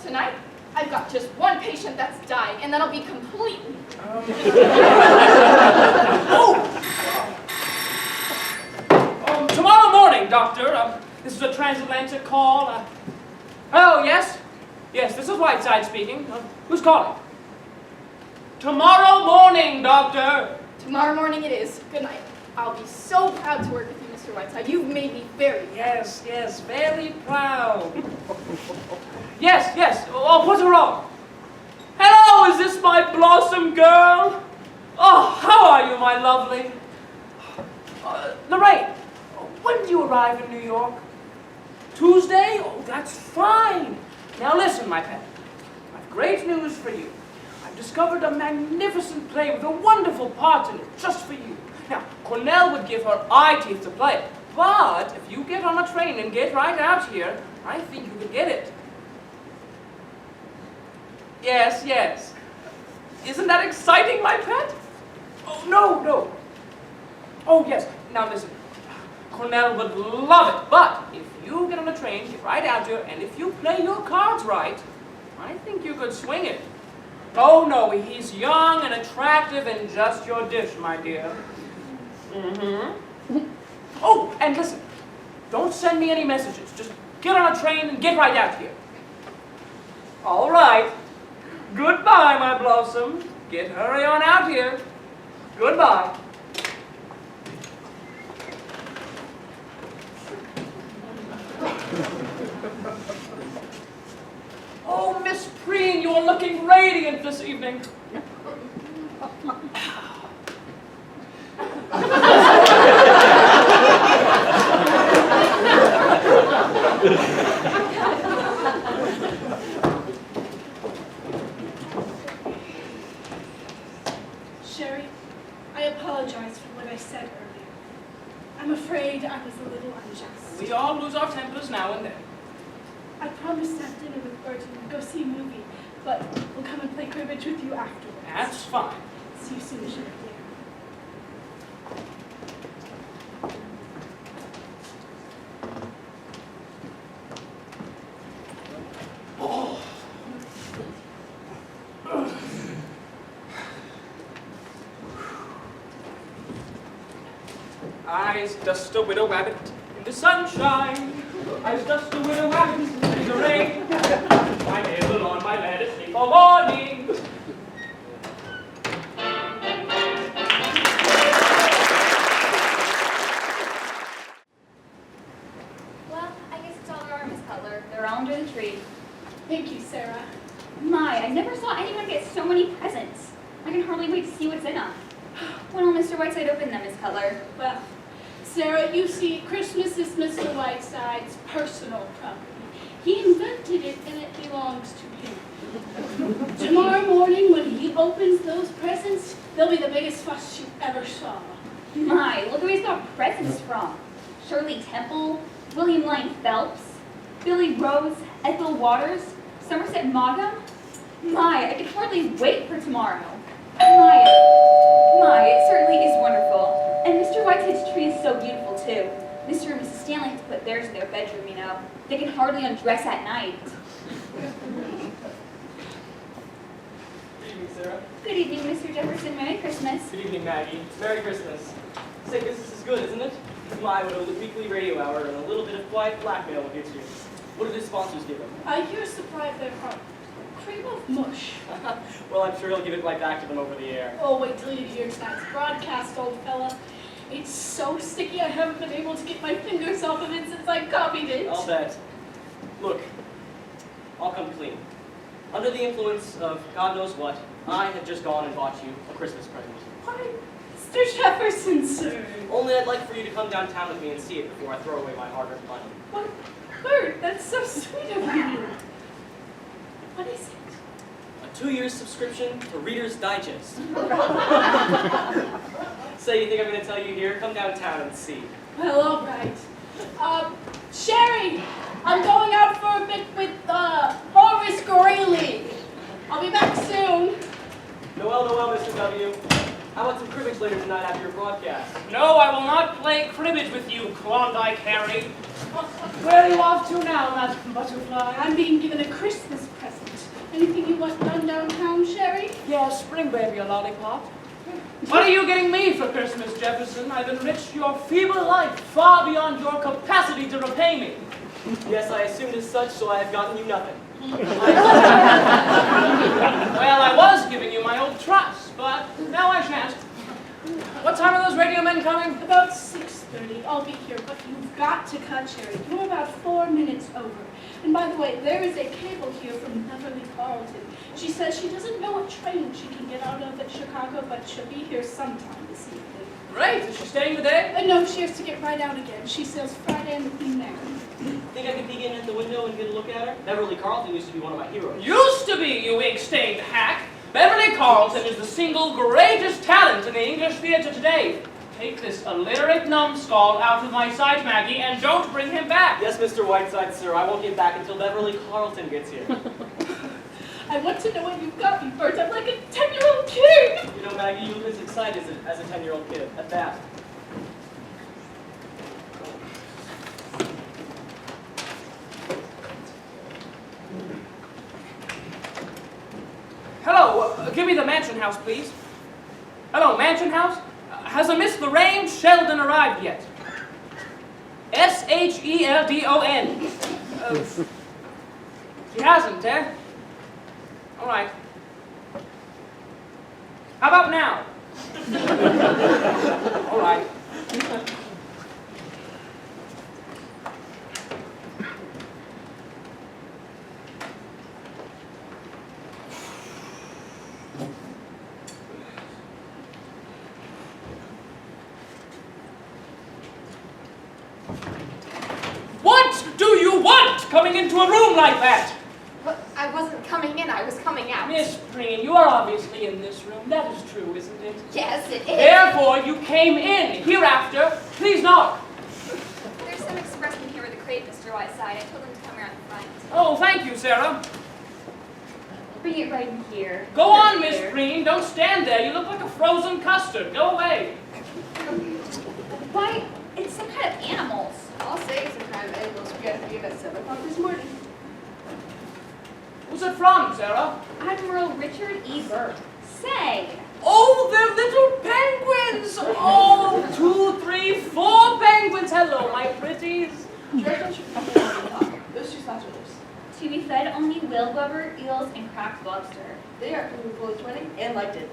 Tonight? I've got just one patient that's dying, and then I'll be completely... Tomorrow morning, Doctor. This is a transatlantic call. Oh, yes? Yes, this is Whiteside speaking. Who's calling? Tomorrow morning, Doctor. Tomorrow morning it is. Good night. I'll be so proud to work with you, Mr. Whiteside. You've made me very Yes, very proud. Yes. Oh, what's wrong? Hello, is this my Blossom girl? Oh, how are you, my lovely? Lorraine, when do you arrive in New York? Tuesday? Oh, that's fine. Now listen, my pet. I've great news for you. I've discovered a magnificent play with a wonderful part in it, just for you. Now, Cornell would give her eye teeth to play it, but if you get on a train and get right out here, I think you could get it. Yes. Isn't that exciting, my pet? Oh, no. Oh, yes. Now listen. Cornell would love it, but if you get on a train, get right out here, and if you play your cards right, I think you could swing it. Oh, no, he's young and attractive and just your dish, my dear. Oh, and listen, don't send me any messages. Just get on a train and get right out here. All right. Goodbye, my Blossom. Hurry on out here. Goodbye. Oh, Miss Preen, you are looking radiant this evening. Sherry, I apologize for what I said earlier. I'm afraid I was a little unjust. We all lose our tempers now and then. I promised to have dinner with Burton and go see a movie, but we'll come and play cribbage with you afterwards. That's fine. See you soon, Sherry. I's just a widow rabbit in the sunshine. I's just a widow rabbit in the rain. My neighbor on my bed asleep all morning. Well, I guess it's all there are, Miss Cutler. They're all under the tree. Thank you, Sarah. My, I never saw anyone get so many presents. I can hardly wait to see what's in them. When will Mr. Whiteside open them, Miss Cutler? Well, Sarah, you see, Christmas is Mr. Whiteside's personal property. He invented it, and it belongs to him. Tomorrow morning, when he opens those presents, they'll be the biggest fuss you ever saw. My, look where he's got presents from. Shirley Temple, William Lyon Phelps, Billy Rose, Ethel Waters, Somerset Maugham. My, I can hardly wait for tomorrow. My, it certainly is wonderful. And Mr. Whiteside's tree is so beautiful, too. Mr. and Mrs. Stanley have to put theirs in their bedroom, you know. They can hardly undress at night. Good evening, Sarah. Good evening, Mr. Jefferson. Merry Christmas. Good evening, Maggie. Merry Christmas. Say, business is good, isn't it? My, what a weekly radio hour and a little bit of quiet blackmail will get you. What did his sponsors give him? I hear a supply of their product. Cream of mush. Well, I'm sure he'll give it right back to them over the air. Oh, wait till you hear tonight's broadcast, old fella. It's so sticky I haven't been able to get my fingers off of it since I copied it. I'll bet. Look, I'll come clean. Under the influence of God knows what, I have just gone and bought you a Christmas present. Why, Mr. Jefferson, sir. Only I'd like for you to come downtown with me and see it before I throw away my hard-earned money. What? Bert, that's so sweet of you. What is it? A 2-year subscription to Reader's Digest. So you think I'm going to tell you here? Come downtown and see. Well, all right. Sherry, I'm going out for a bit with Horace Greeley. I'll be back soon. Noel, Mr. W. How about some cribbage later tonight after your broadcast? No, I will not play cribbage with you, Klondike Harry. Where are you off to now, Madam Butterfly? I'm being given a Christmas present. Anything you want done downtown, Sherry? Yes, bring baby a lollipop. What are you getting me for Christmas, Jefferson? I've enriched your feeble life far beyond your capacity to repay me. Yes, I assumed as such, so I have gotten you nothing. Well, I was giving you my old trust, but now I shan't. What time are those radio men coming? About 6:30. I'll be here, but you've got to cut, Sherry. You're about 4 minutes over. And by the way, there is a cable here from Beverly Carlton. She says she doesn't know what train she can get out of at Chicago, but she'll be here sometime this evening. Great. Is she staying today? No, she has to get right out again. She sails Friday in the Queen Mary. Think I could peek in at the window and get a look at her? Beverly Carlton used to be one of my heroes. Used to be, you ink-stained hack. Beverly Carlton is the single greatest talent in the English theater today. Take this illiterate numbskull out of my sight, Maggie, and don't bring him back. Yes, Mr. Whiteside, sir. I won't get back until Beverly Carlton gets here. I want to know what you've got me, Bert. I'm like a 10-year-old kid. You know, Maggie, you look as excited as a 10-year-old kid, at that. Hello, give me the Mansion House, please. Hello, Mansion House? Has a Miss Lorraine Sheldon arrived yet? S-H-E-L-D-O-N. She hasn't, eh? All right. How about now? All right. What do you want coming into a room like that? But I wasn't coming in, I was coming out. Miss Green, you are obviously in this room. That is true, isn't it? Yes, it is. Therefore, you came in. Hereafter, please knock. There's some expressman here with a crate, Mr. Whiteside. I told him to come around the front. Oh, thank you, Sarah. Bring it right in here. Go on, Here. Miss Green. Don't stand there. You look like a frozen custard. Go away. Why, it's some kind of animals. I'll say it's some kind of animals. We got to leave at 7 o'clock this morning. Who's it from, Sarah? Admiral Richard E. Burke. Say, Oh, they're little penguins. Oh, 2, 3, 4 penguins. Hello, my pretties. Treasure should be here at 7 o'clock. Those 2 slots are theirs. to be fed only whale blubber, eels, and cracked lobster. They are coming full of 20 and liked it.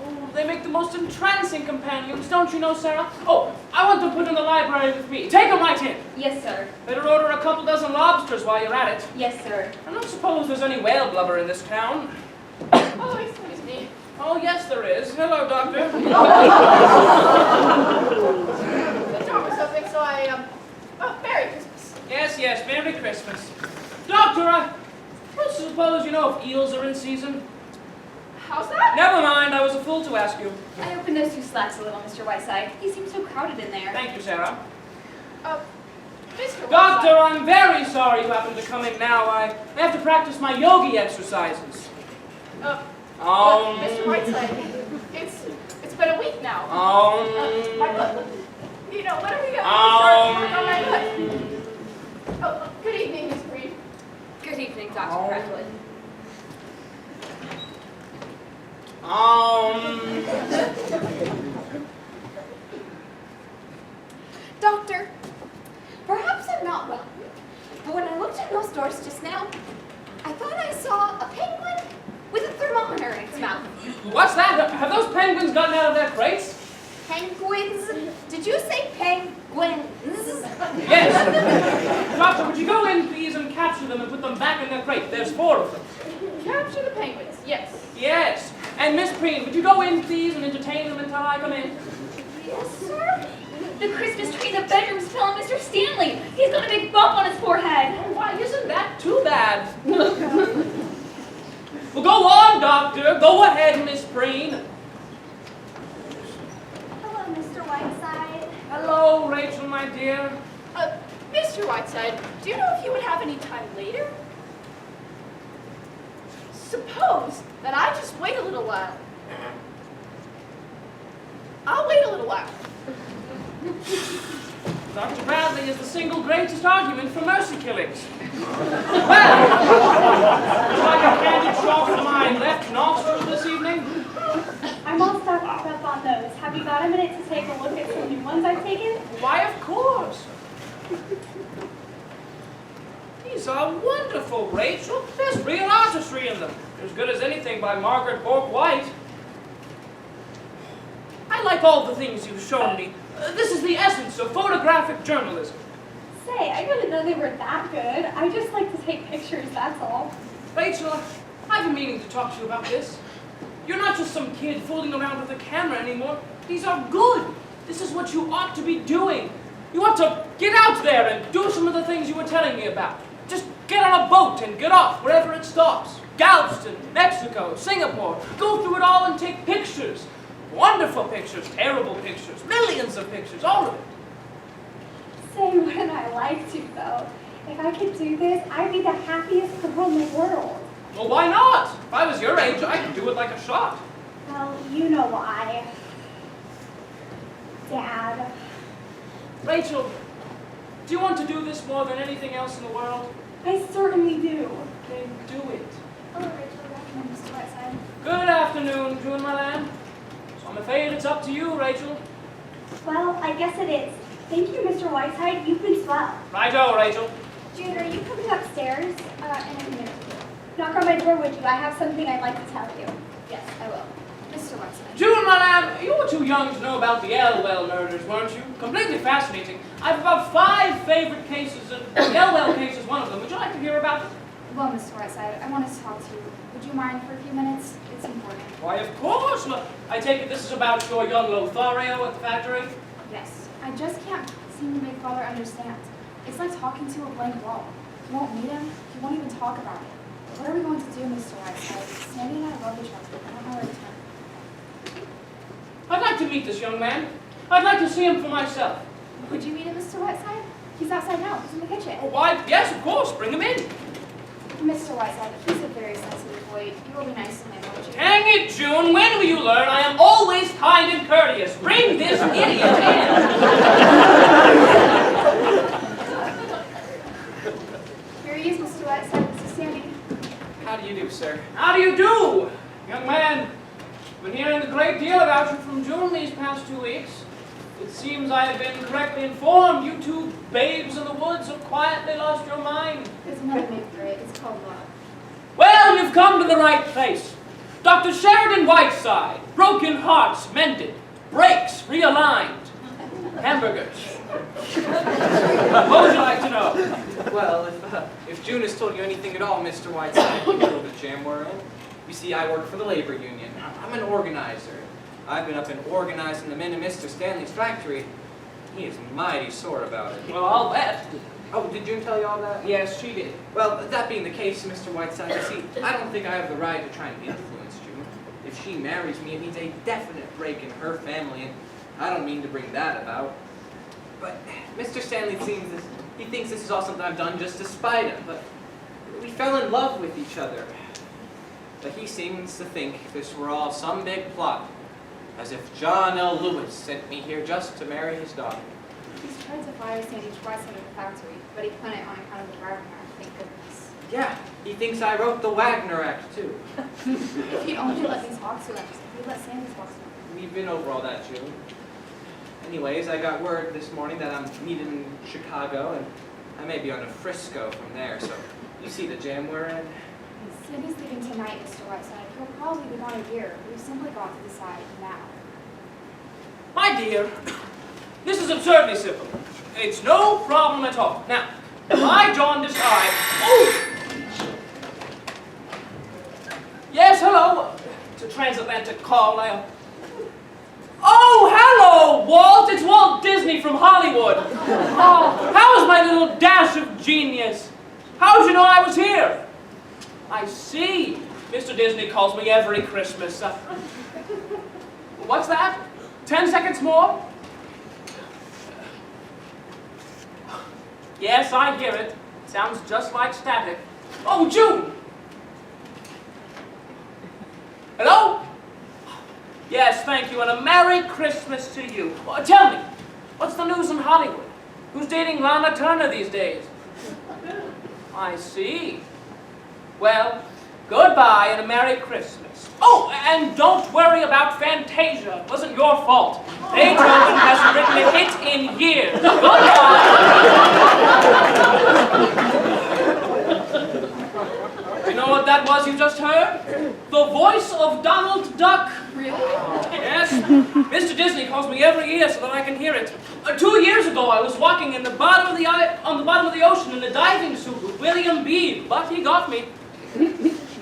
Oh, they make the most entrancing companions, don't you know, Sarah? Oh, I want to put in the library with me. Take them right in. Yes, sir. Better order a couple dozen lobsters while you're at it. Yes, sir. I don't suppose there's any whale blubber in this town. Oh, excuse me. Oh, yes, there is. Hello, Doctor. The door was open, so I, oh, Merry Christmas. Yes, yes, Merry Christmas. Doctor, I don't suppose you know if eels are in season? How's that? Never mind, I was a fool to ask you. I opened those 2 slats a little, Mr. Whiteside. He seems so crowded in there. Thank you, Sarah. Mr. Doctor, Whiteside. I'm very sorry you happen to come in now. I have to practice my yogi exercises. Mr. Whiteside, it's been a week now. My foot. You know, when are we going to start work on my foot? Oh, good evening, Miss Green. Good evening, Dr. Crackwood. Doctor, perhaps I'm not wrong, but when I looked in those doors just now, I thought I saw a penguin with a thermometer in its mouth. What's that? Have those penguins gotten out of their crates? Penguins? Did you say penguins? Yes. Doctor, would you go in, please, and capture them and put them back in their crate? There's 4 of them. Capture the penguins, yes. Yes. And Miss Preen, would you go in, please, and entertain them until I come in? Yes, sir. The Christmas tree in the bedroom's fell on Mr. Stanley. He's got a big bump on his forehead. Why, isn't that too bad? Well, go on, Doctor. Go ahead, Miss Preen. Hello, Mr. Whiteside. Hello, Rachel, my dear. Mr. Whiteside, do you know if you would have any time later? Suppose that I just wait a little while. I'll wait a little while. Dr. Bradley is the single greatest argument for mercy killings. Well, like a candy drop from my left nostril this evening. I'm all stocked up on those. Have you got a minute to take a look at some new ones I've taken? Why, of course. These are wonderful, Rachel. There's real artistry in them. As good as anything by Margaret Bourke White. I like all the things you've shown me. This is the essence of photographic journalism. Say, I didn't know they were that good. I just like to take pictures, that's all. Rachel, I've been meaning to talk to you about this. You're not just some kid fooling around with a camera anymore. These are good. This is what you ought to be doing. You ought to get out there and do some of the things you were telling me about. Just get on a boat and get off wherever it stops. Galveston, Mexico, Singapore. Go through it all and take pictures. Wonderful pictures, terrible pictures, millions of pictures, all of it. Say, wouldn't I like to, though? If I could do this, I'd be the happiest girl in the world. Well, why not? If I was your age, I could do it like a shot. Well, you know why. Dad. Rachel, do you want to do this more than anything else in the world? I certainly do. Then do it. Hello, Rachel. Good afternoon, Mr. Whiteside. Good afternoon, June, my lamb. So I'm afraid it's up to you, Rachel. Well, I guess it is. Thank you, Mr. Whiteside. You've been swell. Righto, Rachel. June, are you coming upstairs in a minute? Knock on my door, would you? I have something I'd like to tell you. Yes, I will. Mr. Whiteside. June, my lamb, you were too young to know about the Elwell murders, weren't you? Completely fascinating. I've about 5 favorite cases, and the Elwell case is one of them. Would you like to hear about it? Well, Mr. Whiteside, I want to talk to you. Would you mind for a few minutes? It's important. Why, of course. Well, I take it this is about your young Lothario at the factory? Yes. I just can't seem to make Father understand. It's like talking to a blank wall. You won't meet him. You won't even talk about it. What are we going to do, Mr. Whiteside? Sandy and I love each other. I don't know where to turn. I'd like to meet this young man. I'd like to see him for myself. Would you meet him, Mr. Whiteside? He's outside now. He's in the kitchen. Oh, why, yes, of course. Bring him in. Mr. Whiteside, he's a very sensitive boy. You will be nice to him, won't you? Dang it, June. When will you learn I am always kind and courteous? Bring this idiot in. Here he is, Mr. Whiteside. This is Sandy. How do you do, sir? How do you do? Young man, I've been hearing a great deal about you from June these past 2 weeks. It seems I have been correctly informed. You two babes in the woods have quietly lost your mind. There's another name for it. It's called love. Well, you've come to the right place. Dr. Sheridan Whiteside. Broken hearts mended. Brakes realigned. Hamburgers. What would you like to know? Well, if June has told you anything at all, Mr. Whiteside, you know the jam we're in. You see, I work for the labor union. I'm an organizer. I've been up and organizing the men in Mr. Stanley's factory. He is mighty sore about it. Well, I'll bet. Oh, did June tell you all that? Yes, she did. Well, that being the case, Mr. Whiteside, you see, I don't think I have the right to try and influence June. If she marries me, it means a definite break in her family, and I don't mean to bring that about. But Mr. Stanley he thinks this is all something I've done just to spite him, but we fell in love with each other. But he seems to think this were all some big plot, as if John L. Lewis sent me here just to marry his daughter. He's tried to fire Sandy twice out of the factory, but he couldn't on account of the Wagner Act, thank goodness. Yeah, he thinks I wrote the Wagner Act, too. If he'd only let me talk to him, he'd let Sandy talk to him. We've been over all that, June. Anyways, I got word this morning that I'm needed in Chicago, and I may be on to Frisco from there, so you see the jam we're in? Sandy's leaving tonight, Mr. Whiteside. He'll probably be gone a year. We've simply got to decide now. My dear, this is absurdly simple. It's no problem at all. Now, my jaundiced eye... Oh! Yes, hello. transatlantic call. Oh, hello, Walt! It's Walt Disney from Hollywood. Oh, how is my little dash of genius? How'd you know I was here? I see. Mr. Disney calls me every Christmas. What's that? 10 seconds more? Yes, I hear it. Sounds just like static. Oh, June! Hello? Yes, thank you, and a Merry Christmas to you. Tell me, what's the news in Hollywood? Who's dating Lana Turner these days? I see. Well, goodbye and a Merry Christmas. Oh, and don't worry about Fantasia. It wasn't your fault. Beethoven hasn't written a hit in years. Goodbye. You know what that was you just heard? The voice of Donald Duck. Really? Yes. Mr. Disney calls me every year so that I can hear it. 2 years ago, I was walking on the bottom of the ocean in a diving suit with William Beebe, but he got me.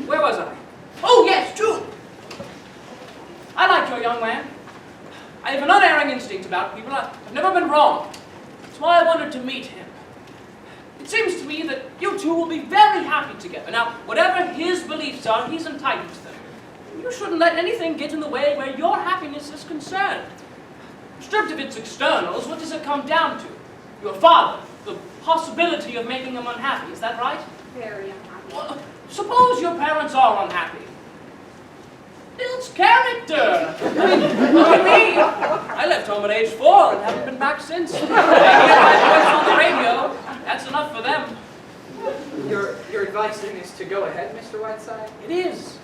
Where was I? Oh, yes, June. I like your young man. I have an unerring instinct about people. I've never been wrong. That's why I wanted to meet him. It seems to me that you two will be very happy together. Now, whatever his beliefs are, he's entitled to them. You shouldn't let anything get in the way where your happiness is concerned. Stripped of its externals, what does it come down to? Your father, the possibility of making him unhappy, is that right? Very unhappy. Well, suppose your parents are unhappy. Builds character. I mean, look at me. I left home at age 4 and haven't been back since. They hear my voice on the radio. That's enough for them. Your advice then is to go ahead, Mr. Whiteside? It is.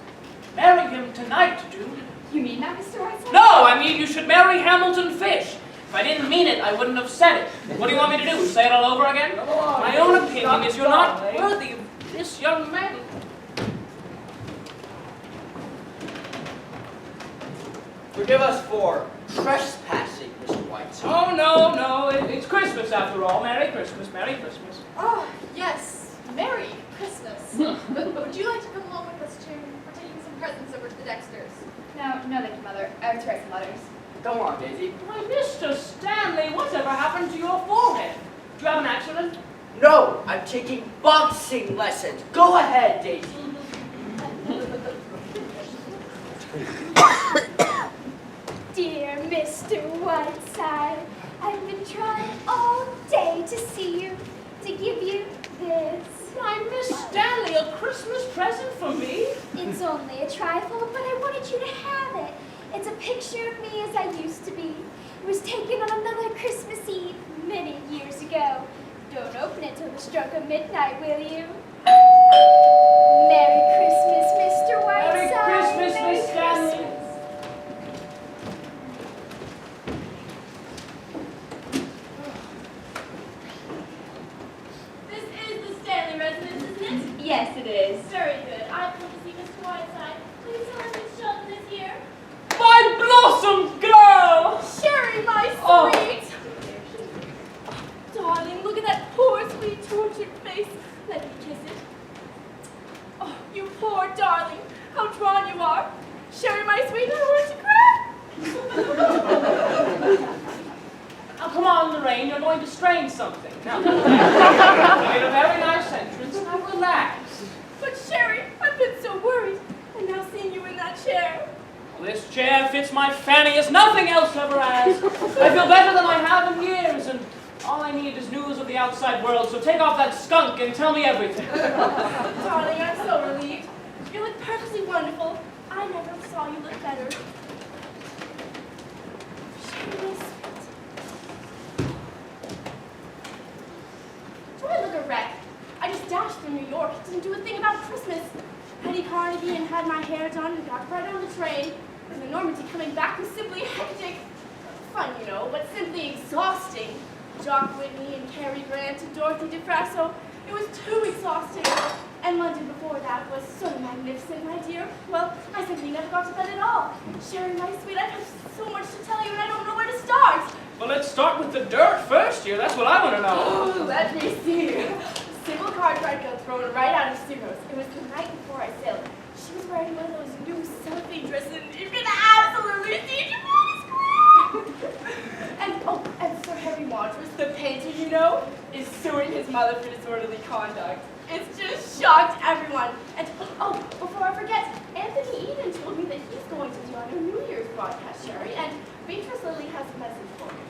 Marry him tonight, June. You mean that, Mr. Whiteside? No, I mean you should marry Hamilton Fish. If I didn't mean it, I wouldn't have said it. What do you want me to do? Say it all over again? My own opinion is you're not worthy of this young man. Forgive us for trespassing, Mr. Whiteside. Oh, no, it's Christmas after all. Merry Christmas, Merry Christmas. Oh, yes. Merry Christmas. But would you like to come along with us, June? We're taking some presents over to the Dexters. No, thank you, Mother. I have to write some letters. Come on, Daisy. Why, Mr. Stanley, whatever happened to your forehead? Did you have an accident? No, I'm taking boxing lessons. Go ahead, Daisy. Dear Mr. Whiteside, I've been trying all day to see you, to give you this. Why, Miss Stanley, a Christmas present for me? It's only a trifle, but I wanted you to have it. It's a picture of me as I used to be. It was taken on another Christmas Eve many years ago. Don't open it till the stroke of midnight, will you? Merry Christmas, Mr. Whiteside. Merry Christmas, Merry Miss Stanley. Christmas. This is the Stanley residence, isn't it? Yes, it is. Very good. I've come to see Mr. Whiteside. Please tell him Miss Shelton is here. My blossom girl! Sherry, my Oh. sweet! Darling, look at that poor, sweet, tortured face. Let me kiss it. Oh, you poor darling. How drawn you are. Sherry, my sweet, I want to cry. Now, come on, Lorraine, you're going to strain something. Now, you made a very nice entrance. Now, relax. But Sherry, I've been so worried. And now seeing you in that chair. Well, this chair fits my fanny as nothing else ever has. I feel better than I have in years, and all I need is news of the outside world, so take off that skunk and tell me everything. Darling, I'm so relieved. You look perfectly wonderful. I never saw you look better. Sherry, my sweet. Do I look a wreck? I just dashed through New York. Didn't do a thing about Christmas. Penny Carnegie and had my hair done and got right on the train. And the Normandy coming back was simply hectic. Fun, you know, but simply exhausting. Jock Whitney and Cary Grant and Dorothy DeFrasso. It was too exhausting. And London before that was so magnificent, my dear. Well, I simply never got to bed at all. Sherry, my sweet, I have so much to tell you and I don't know where to start. Well, let's start with the dirt first here. That's what I want to know. Oh, let me see. Sybil Cartwright got thrown right out of Ciro's. It was the night before I sailed. She was wearing one of those new cellophane dresses mother for disorderly conduct. It's just shocked everyone. And, oh, before I forget, Anthony Eden told me that he's going to join our New Year's broadcast, Sherry, and Beatrice Lilly has a message for me.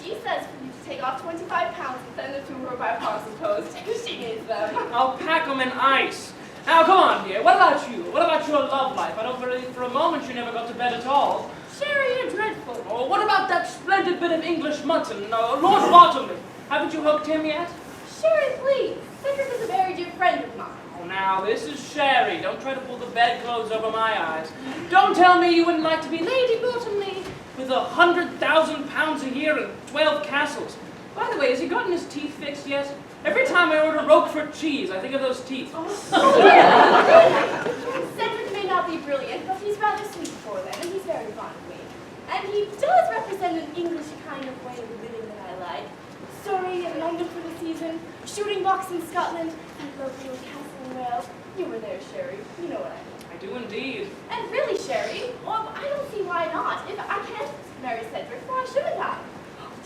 She says for you to take off 25 pounds and send them to her by parcel post. She needs them. I'll pack them in ice. Now, come on, dear. What about you? What about your love life? I don't believe for a moment you never got to bed at all. Sherry, you're dreadful. Oh, what about that splendid bit of English mutton, Lord Bottomley? Haven't you hooked him yet? Sherry, please. Cedric is a very dear friend of mine. Oh, now, this is Sherry. Don't try to pull the bedclothes over my eyes. Don't tell me you wouldn't like to be Lady Bottomley with 100,000 pounds a year and 12 castles. By the way, has he gotten his teeth fixed yet? Every time I order Roquefort cheese, I think of those teeth. Cedric may not be brilliant, but he's rather sweet for them, and he's very fond of me. And he does represent an English kind of way of living that I like. Surrey and London for the season, shooting box in Scotland, and lovely old castle in Wales. You were there, Sherry. You know what I mean. I do indeed. And really, Sherry, well, I don't see why not. If I can't marry Cedric, why shouldn't I?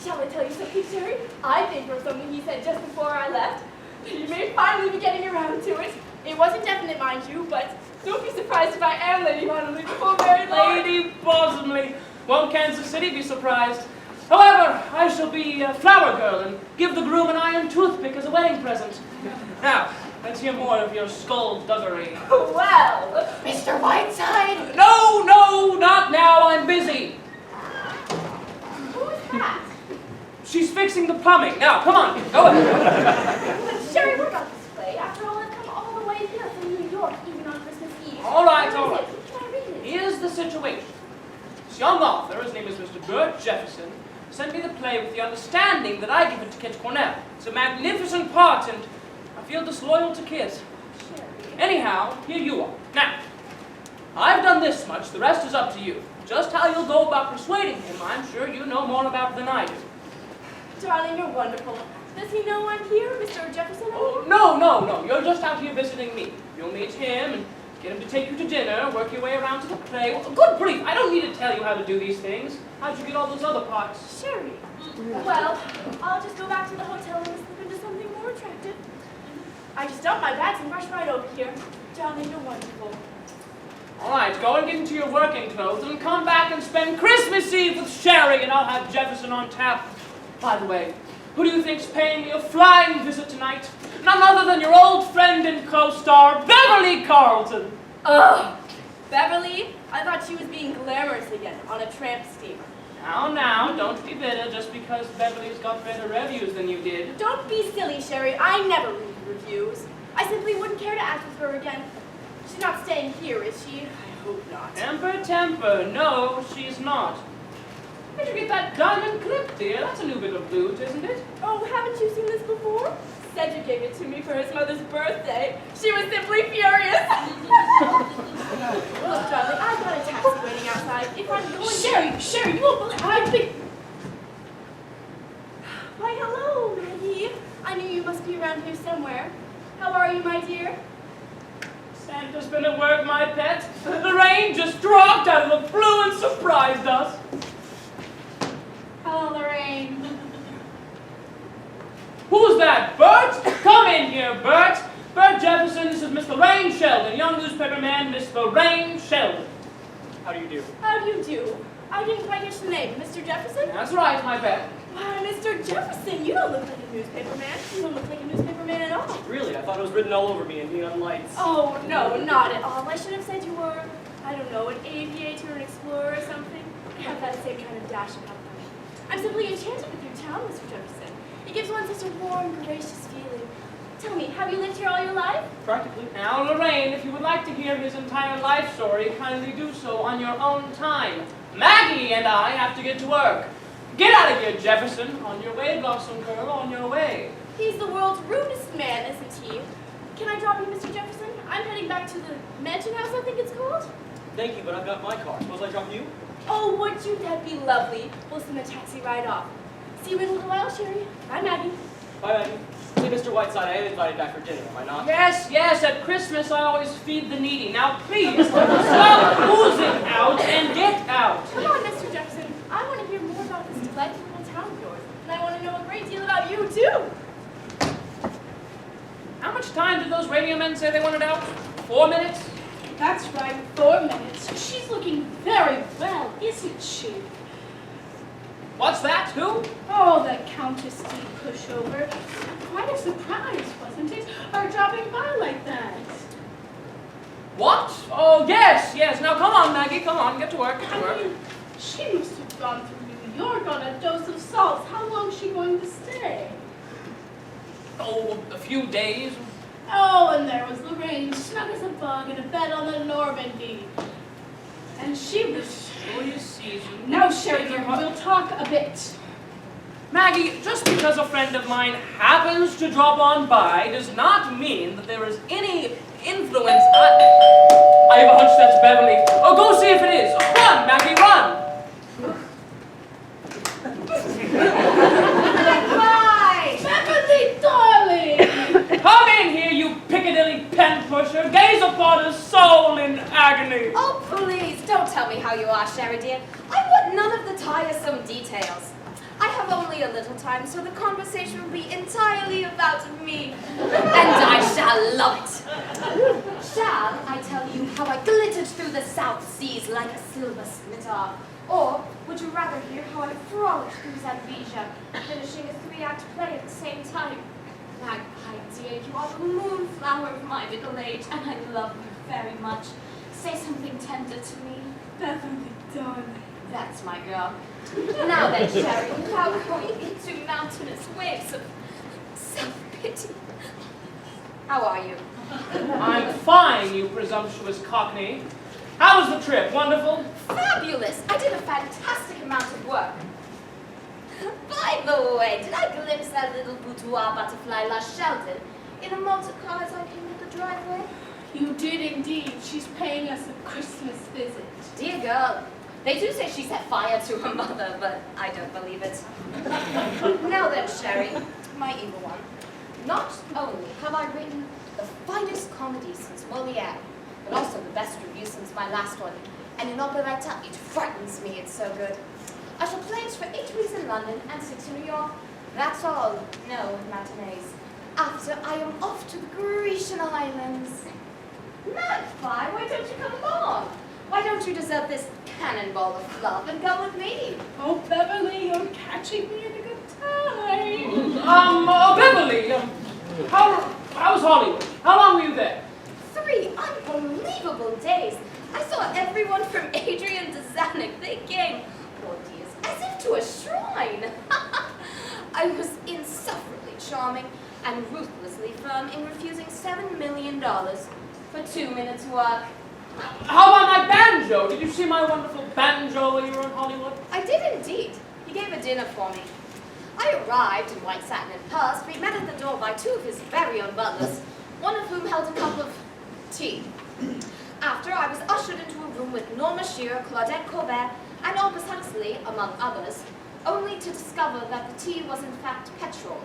Shall I tell you something, Sherry? I think of something he said just before I left. You may finally be getting around to it. It wasn't definite, mind you, but don't be surprised if I am Lady Bottomley before very long. Lady Bottomley. Won't Kansas City be surprised? However, I shall be a flower girl and give the groom an iron toothpick as a wedding present. Now, let's hear more of your skullduggery. Well, Mr. Whiteside. No, not now. I'm busy. Who's that? She's fixing the plumbing. Now, come on. Go ahead. But Sherry, what about this play? After all, I've come all the way here from New York, even on Christmas Eve. All right. Where is it? Can I read it? Here's the situation. This young author, his name is Mr. Bert Jefferson, sent me the play with the understanding that I give it to Kit Cornell. It's a magnificent part, and I feel disloyal to Kit. Sherry. Anyhow, here you are. Now, I've done this much. The rest is up to you. Just how you'll go about persuading him, I'm sure you know more about than I do. Darling, you're wonderful. Does he know I'm here, Mr. Jefferson? Oh, no. You're just out here visiting me. You'll meet him and get him to take you to dinner, work your way around to the play. Well, good grief, I don't need to tell you how to do these things. How'd you get all those other parts? Sherry. Well, I'll just go back to the hotel and slip into something more attractive. I just dumped my bags and rushed right over here. Darling, you're wonderful. All right, go and get into your working clothes and come back and spend Christmas Eve with Sherry, and I'll have Jefferson on tap. By the way, who do you think's paying me a flying visit tonight? None other than your old friend and co-star, Beverly Carlton. Ugh. Beverly, I thought she was being glamorous again on a tramp steamer. Now, don't be bitter just because Beverly's got better reviews than you did. Don't be silly, Sherry. I never read reviews. I simply wouldn't care to act with her again. She's not staying here, is she? I hope not. Temper. No, she's not. Where'd you get that diamond clip, dear? That's a new bit of loot, isn't it? Oh, haven't you seen this before? Cedric gave it to me for his mother's birthday. She was simply furious. Look, darling, I've got a taxi waiting outside. If I'm going... Sherry, you won't believe I think... Why, hello, Maggie. I knew you must be around here somewhere. How are you, my dear? Santa's been at work, my pet. The rain just dropped out of the blue and surprised us. Hello, Lorraine. Who's that, Bert? Come in here, Bert. Bert Jefferson, this is Miss Lorraine Sheldon, young newspaper man, Miss Lorraine Sheldon. How do you do? How do you do? I didn't quite catch the name. Mr. Jefferson? That's right, my pet. Why, Mr. Jefferson, you don't look like a newspaper man. You don't look like a newspaper man at all. Really? I thought it was written all over me in neon lights. Oh, no, not at all. I should have said you were, I don't know, an aviator, an explorer or something. I have that same kind of dash about them. I'm simply enchanted with your town, Mr. Jefferson. It gives one such a warm, gracious feeling. Tell me, have you lived here all your life? Practically. Now, Lorraine, if you would like to hear his entire life story, kindly do so on your own time. Maggie and I have to get to work. Get out of here, Jefferson. On your way, Blossom Girl, on your way. He's the world's rudest man, isn't he? Can I drop you, Mr. Jefferson? I'm heading back to the mansion house, I think it's called. Thank you, but I've got my car. Suppose I drop you? Oh, would you? That'd be lovely. We'll send a taxi right off. See you in a little while, Sherry. Bye, Maggie. Bye, Maggie. Say, Mr. Whiteside, I am invited back for dinner, am I not? Yes, at Christmas I always feed the needy. Now, please, stop oozing out and get out. Come on, Mr. Jefferson. I want to hear more about this delightful little town of yours. And I want to know a great deal about you, too. much time did those radio men say they wanted out? 4 minutes? That's right, 4 minutes. She's looking very well, isn't she? What's that? Who? Oh, the Countess D. Pushover. Quite a surprise, wasn't it? Her dropping by like that. What? Oh, yes, yes. Now come on, Maggie, come on, get to work, get to I work. mean, she must have gone through New York on a dose of salts. How long is she going to stay? Oh, a few days. Oh, and there was Lorraine, snug as a bug in a bed on the Normandy. And she was... Julius Caesar. Now, Sherry, dear, we'll talk a bit. Maggie, just because a friend of mine happens to drop on by does not mean that there is any influence I have a hunch that's Beverly. Oh, go see if it is. Oh, run, Maggie, run! Bye! Beverly, darling! Come in here, you Piccadilly pen pusher. Gaze upon a soul in agony. Oh, please, don't tell me how you are, Sherry dear. I want none of the tiresome details. I have only a little time, so the conversation will be entirely about me. And I shall love it. Shall I tell you how I glittered through the South Seas like a silver scimitar? Or would you rather hear how I frolicked through Zambezia, finishing a 3-act play at the same time? Magpie dear, you are the moonflower of my middle age, and I love you very much. Say something tender to me. Beverly, darling. That's my girl. Now then, Sherry, without going into mountainous waves of self-pity. How are you? I'm fine, you presumptuous cockney. How was the trip? Wonderful? Fabulous! I did a fantastic amount of work. By the way, did I glimpse that little boudoir butterfly, La Sheldon, in a motor car as I came up the driveway? You did indeed. She's paying us a Christmas visit. Dear girl. They do say she set fire to her mother, but I don't believe it. Now then, Sherry, my evil one. Not only have I written the finest comedy since Moliere, but also the best review since my last one. And in operetta, it frightens me, it's so good. I shall play it for 8 weeks in London and 6 in New York. That's all. No matinees. After, I am off to the Grecian Islands. Magpie, why don't you come along? Why don't you desert this cannonball of love and go with me? Oh, Beverly, you're catching me at a good time. Beverly, how's Hollywood? How long were you there? 3 unbelievable days. I saw everyone from Adrian to Zanuck. They came, poor dears, as if to a shrine. I was insufferably charming and ruthlessly firm in refusing $7 million for 2 minutes' work. How about my banjo? Did you see my wonderful banjo when you were in Hollywood? I did indeed. He gave a dinner for me. I arrived in white satin and purse, to be met at the door by 2 of his very own butlers, one of whom held a cup of tea. After, I was ushered into a room with Norma Shearer, Claudette Colbert, and Aldous Huxley, among others, only to discover that the tea was in fact petrol.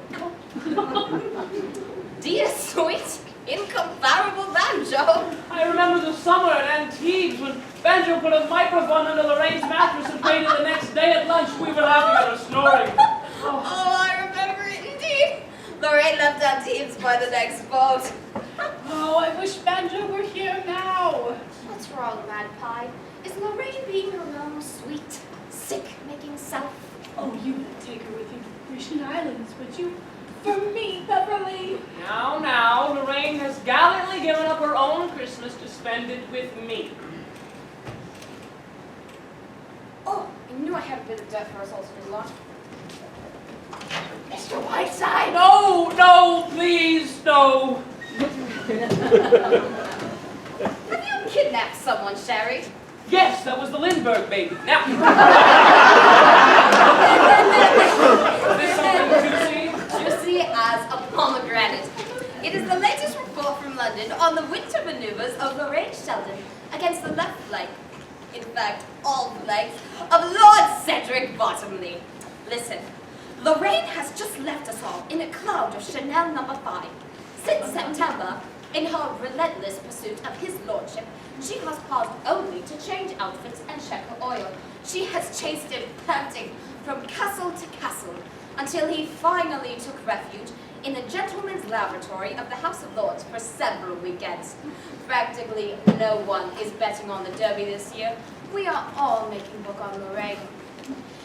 Dear sweet, incomparable banjo! I remember the summer at Antibes when Banjo put a microphone under Lorraine's mattress and waited the next day at lunch. We were laughing at her snoring. Oh, I remember it indeed. Lorraine left Antibes by the next boat. Oh, I wish Banjo were here now. What's wrong, Magpie? Is Lorraine being her own sweet, sick-making self? Oh, you would take her with you to the Grecian Islands, would you? For me, Beverly. Now, Lorraine has gallantly given up her own Christmas to spend it with me. Oh, I knew I hadn't been at Death Rehearsals too long. Mr. Whiteside! No, please, no. Have you kidnapped someone, Sherry? Yes, that was the Lindbergh baby. Now, is this something juicy? Juicy as a pomegranate. It is the latest report from London on the winter maneuvers of Lorraine Sheldon against the left flank, in fact, all flanks, of Lord Cedric Bottomley. Listen, Lorraine has just left us all in a cloud of Chanel No. 5. Since September, in her relentless pursuit of his lordship, she has paused only to change outfits and check her oil. She has chased him panting from castle to castle, until he finally took refuge in the gentleman's laboratory of the House of Lords for several weekends. Practically no one is betting on the Derby this year. We are all making book on Lorraine.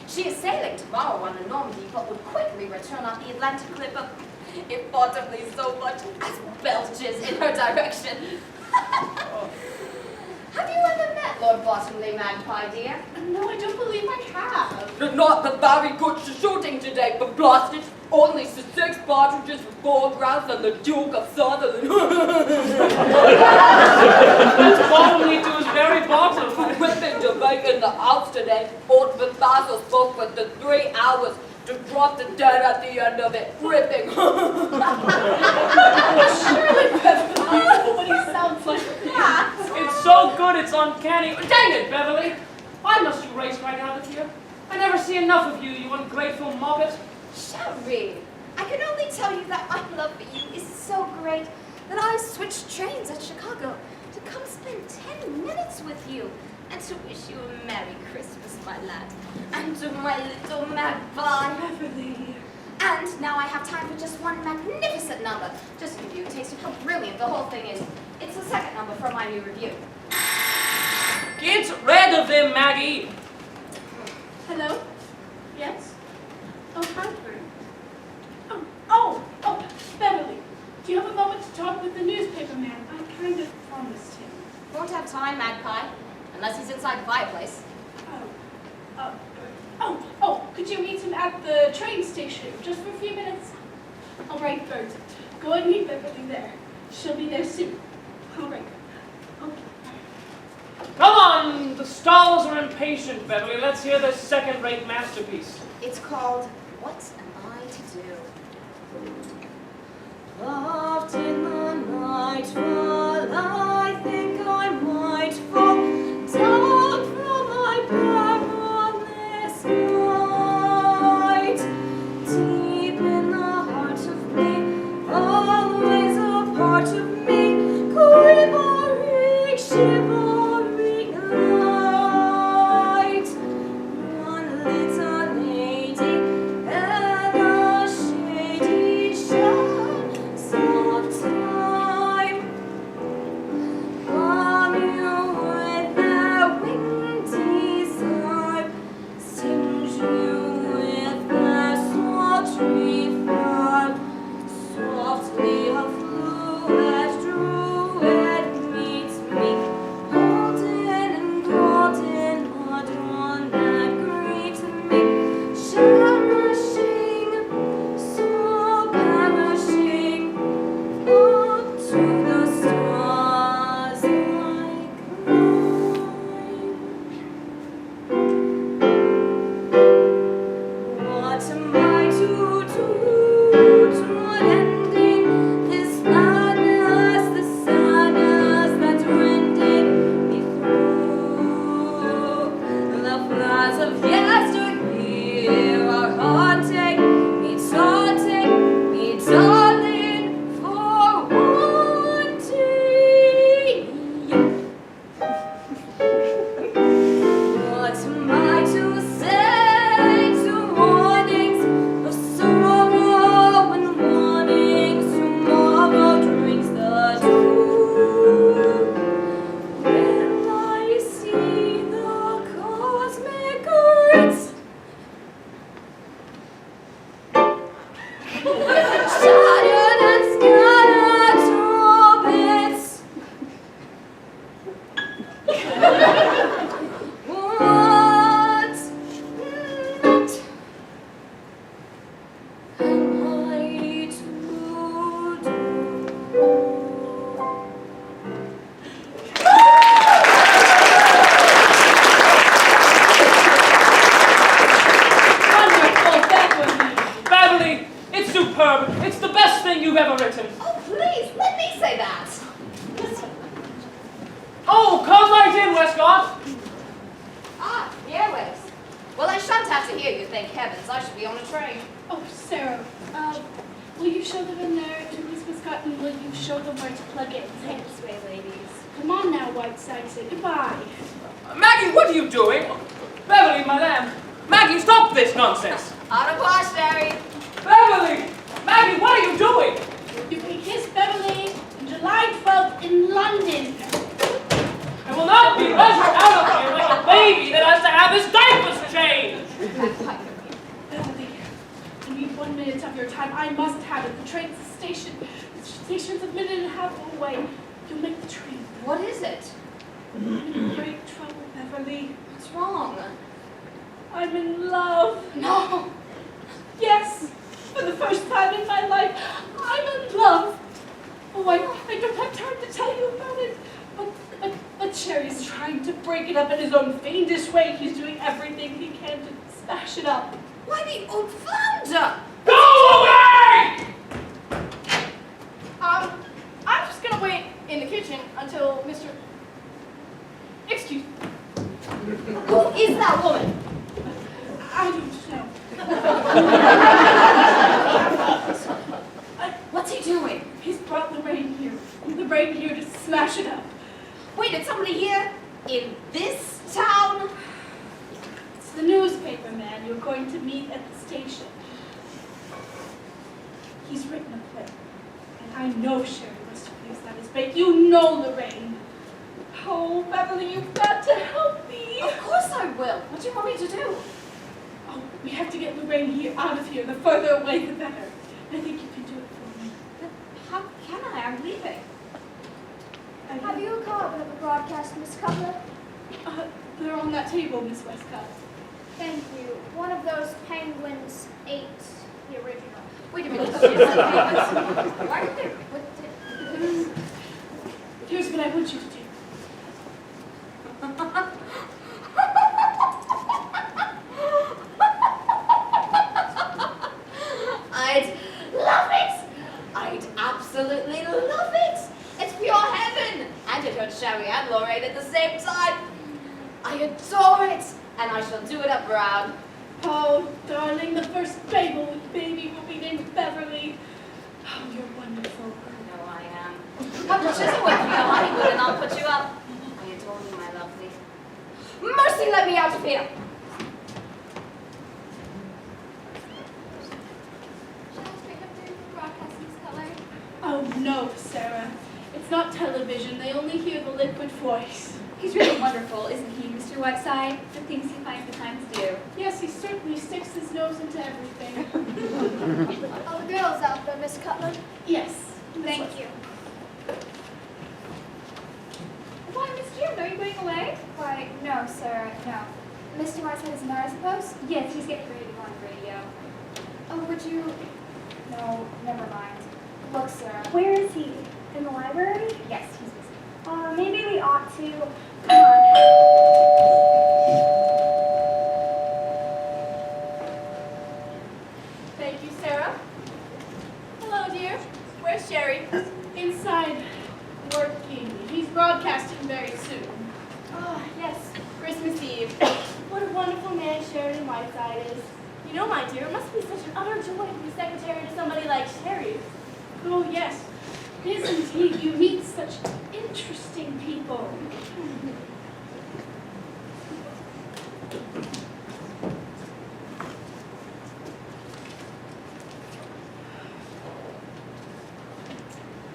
She is sailing tomorrow on the Normandy, but would quickly return on the Atlantic Clipper, if possibly so much as belches in her direction. Have you ever met Lord Bottomley, Magpie, dear? No, I don't believe I have. Not the very good shooting today, but blasted. Only 6 partridges with 4 grouse and the Duke of Sutherland. That's Bottomley to his very bottom. Whipping debate in the house today. Old Basil spoke for the 3 hours to drop the dead at the end of it. Ripping. Surely, Beverly, nobody sounds like that. It's so good, it's uncanny. Dang it, Beverly! Why must you race right out of here? I never see enough of you, you ungrateful moppet. Sherry, I can only tell you that my love for you is so great that I switched trains at Chicago to come spend 10 minutes with you and to wish you a Merry Christmas, my lad, and to my little magpie. Beverly. And now I have time for just one magnificent number, just to give you a taste of how brilliant the whole thing is. It's the second number from my new review. Get rid of them, Maggie! Hello? Yes? Oh, hi, Bert. Oh, Beverly. Do you have a moment to talk with the newspaper man? I kind of promised him. Won't have time, magpie, unless he's inside the fireplace. Could you meet him at the train station just for a few minutes? All right, Bert. Go and meet Beverly there. She'll be there soon. All right. Okay. Come on! The stalls are impatient, Beverly. Let's hear this second-rate masterpiece. It's called What Am I to Do? Loved in the night while I think I might fall down from my perilous night. Deep in the heart of me, always a part of me, quivering, shivering light. One little lady and a shady shadows of time, bomb you with their winged desire, singe you with their sultry fire. Softly a fluid druid meets me, golden and golden, a dawn that greets me, cherishing, so perishing, up to the stars like mine. What am I to do toward ending this madness, the sadness that's rending me through? The flowers of yesteryear are haunting me, taunting me, darling, for wanting you. What am I to say to warnings of sorrow and warnings? Tomorrow drinks the dew. Will I see the cosmic ritz? Shattered and scattered to bits. What not am I to do? Wonderful, Beverly. Beverly, it's superb. It's the best thing you've ever written. Oh, please, let me say that. Oh, come right in, Westcott. Ah, the airwaves. Well, I shan't have to hear you, thank heavens. I should be on a train. Oh, Sarah, will you show them in there to Miss Scott, and will you show them where to plug in? Thanks, way ladies. Come on now, Whiteside, say goodbye. Maggie, what are you doing? Beverly, my lamb. Maggie, stop this nonsense. Au revoir, Sherry. Beverly! Maggie, what are you doing? You can kiss Beverly on July 12th in London. I will not be ushered out of here like a baby that has to have his diapers changed. Beverly, I need 1 minute of your time. I must have it. The train's at the station. The station's a minute and a half away. You'll make the train. What is it? I'm in great trouble, Beverly. What's wrong? I'm in love. No. Yes, for the first time in my life, I'm in love. Oh, I don't have time to tell you about it. But Sherry's trying to break it up in his own fiendish way. He's doing everything he can to smash it up. Why, the old flounder! Go away! I'm just gonna wait in the kitchen until Mr. Excuse me. Who is that woman? I don't know. What's he doing? He's brought Lorraine here. Lorraine here to smash it up. Wait, did somebody here in this town? It's the newspaper man you're going to meet at the station. He's written a play. And I know Sherry must have used that as bait. You know Lorraine. Oh, Beverly, you've got to help me. Of course I will. What do you want me to do? Oh, we have to get Lorraine here, out of here. The further away, the better. I think you can do it for me. How can I? I'm leaving. Have you a copy of the broadcast, Miss Cutler? They're on that table, Miss Westcott. Thank you. One of those penguins ate the original. Wait a minute. Why are they? Here's what I want you to do. I'd love it! I'd absolutely love it! It's pure heaven! And it hurt Sherry and Lorraine at the same time. I adore it! And I shall do it up brown. Oh, darling, the first baby will be named Beverly. Oh, you're wonderful. No, I am. Come to Chisholm with me to Hollywood and I'll put you up. I adore you, my lovely. Mercy, let me out of here! Shall I pick up the broadcast, Miss Cutler? Oh, no, Sarah. It's not television. They only hear the liquid voice. He's really wonderful, isn't he, Mr. Whiteside? The things he finds the time to do. Yes, he certainly sticks his nose into everything. Are the girls out there, Miss Cutler? Yes. Thank you. Why, Miss June, are you going away? Why, no, Sarah, no. Mr. Whiteside isn't there, I suppose? Yes, he's getting ready to go on the radio. Oh, would you... No, never mind. Look, Sarah. Where is he? In the library? Yes, he's busy. Maybe we ought to. Come on. Thank you, Sarah. Hello, dear. Where's Sherry? Inside, working. He's broadcasting very soon. Oh, yes. Christmas Eve. What a wonderful man Sheridan Whiteside is. You know, my dear, it must be such an utter joy to be secretary to somebody like Sherry. Oh, yes. Isn't he? You meet such interesting people.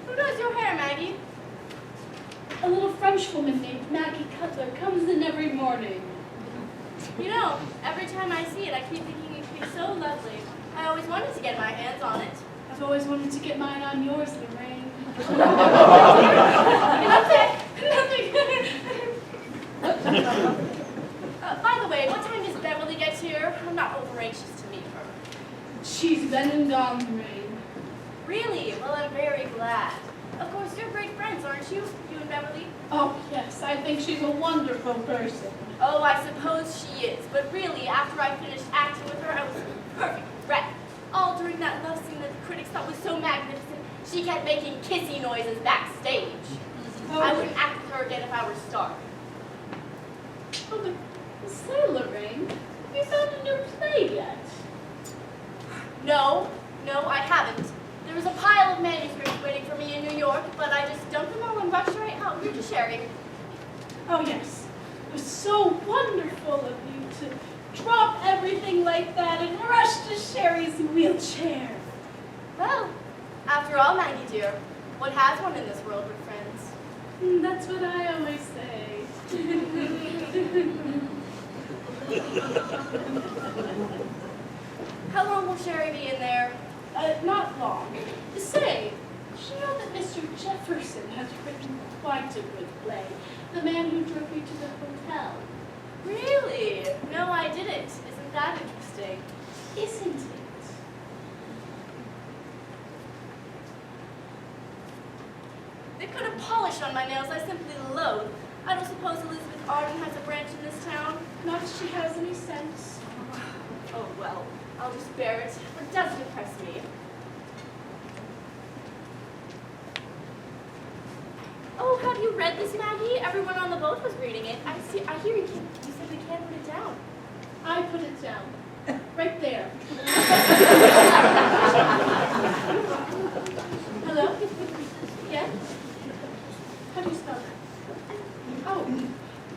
Who does your hair, Maggie? A little French woman named Maggie Cutler comes in every morning. You know, every time I see it, I keep thinking it could be so lovely. I always wanted to get my hands on it. I've always wanted to get mine on yours, Lorraine. Nothing. By the way, what time does Beverly get here? I'm not over anxious to meet her. She's been and gone, Lorraine. Really? Well, I'm very glad. Of course, you're great friends, aren't you? You and Beverly? Oh, yes, I think she's a wonderful person. Oh, I suppose she is. But really, after I finished acting with her, I was a perfect wreck. All during that love scene that the critics thought was so magnificent, she kept making kissy noises backstage. Oh. I wouldn't act with her again if I were starved. Oh, but say, Lorraine, have you found a new play yet? No, I haven't. There was a pile of manuscripts waiting for me in New York, but I just dumped them all and rushed right out here to Sherry. Oh, yes. It was so wonderful of you to drop everything like that and rush to Sherry's wheelchair. Well, after all, Maggie dear, what has one in this world but friends? That's what I always say. How long will Sherry be in there? Not long. Say, did you know that Mr. Jefferson has written quite a good play? The Man Who Drove You to the Hotel. Really? No, I didn't. Isn't that interesting? Isn't it? They put a polish on my nails I simply loathe. I don't suppose Elizabeth Arden has a branch in this town? Not that she has any sense. Oh, well, I'll just bear it. It does depress me. Oh, have you read this, Maggie? Everyone on the boat was reading it. I hear you said we can't put it down. I put it down. Right there. Hello? Yes? How do you spell that? Oh,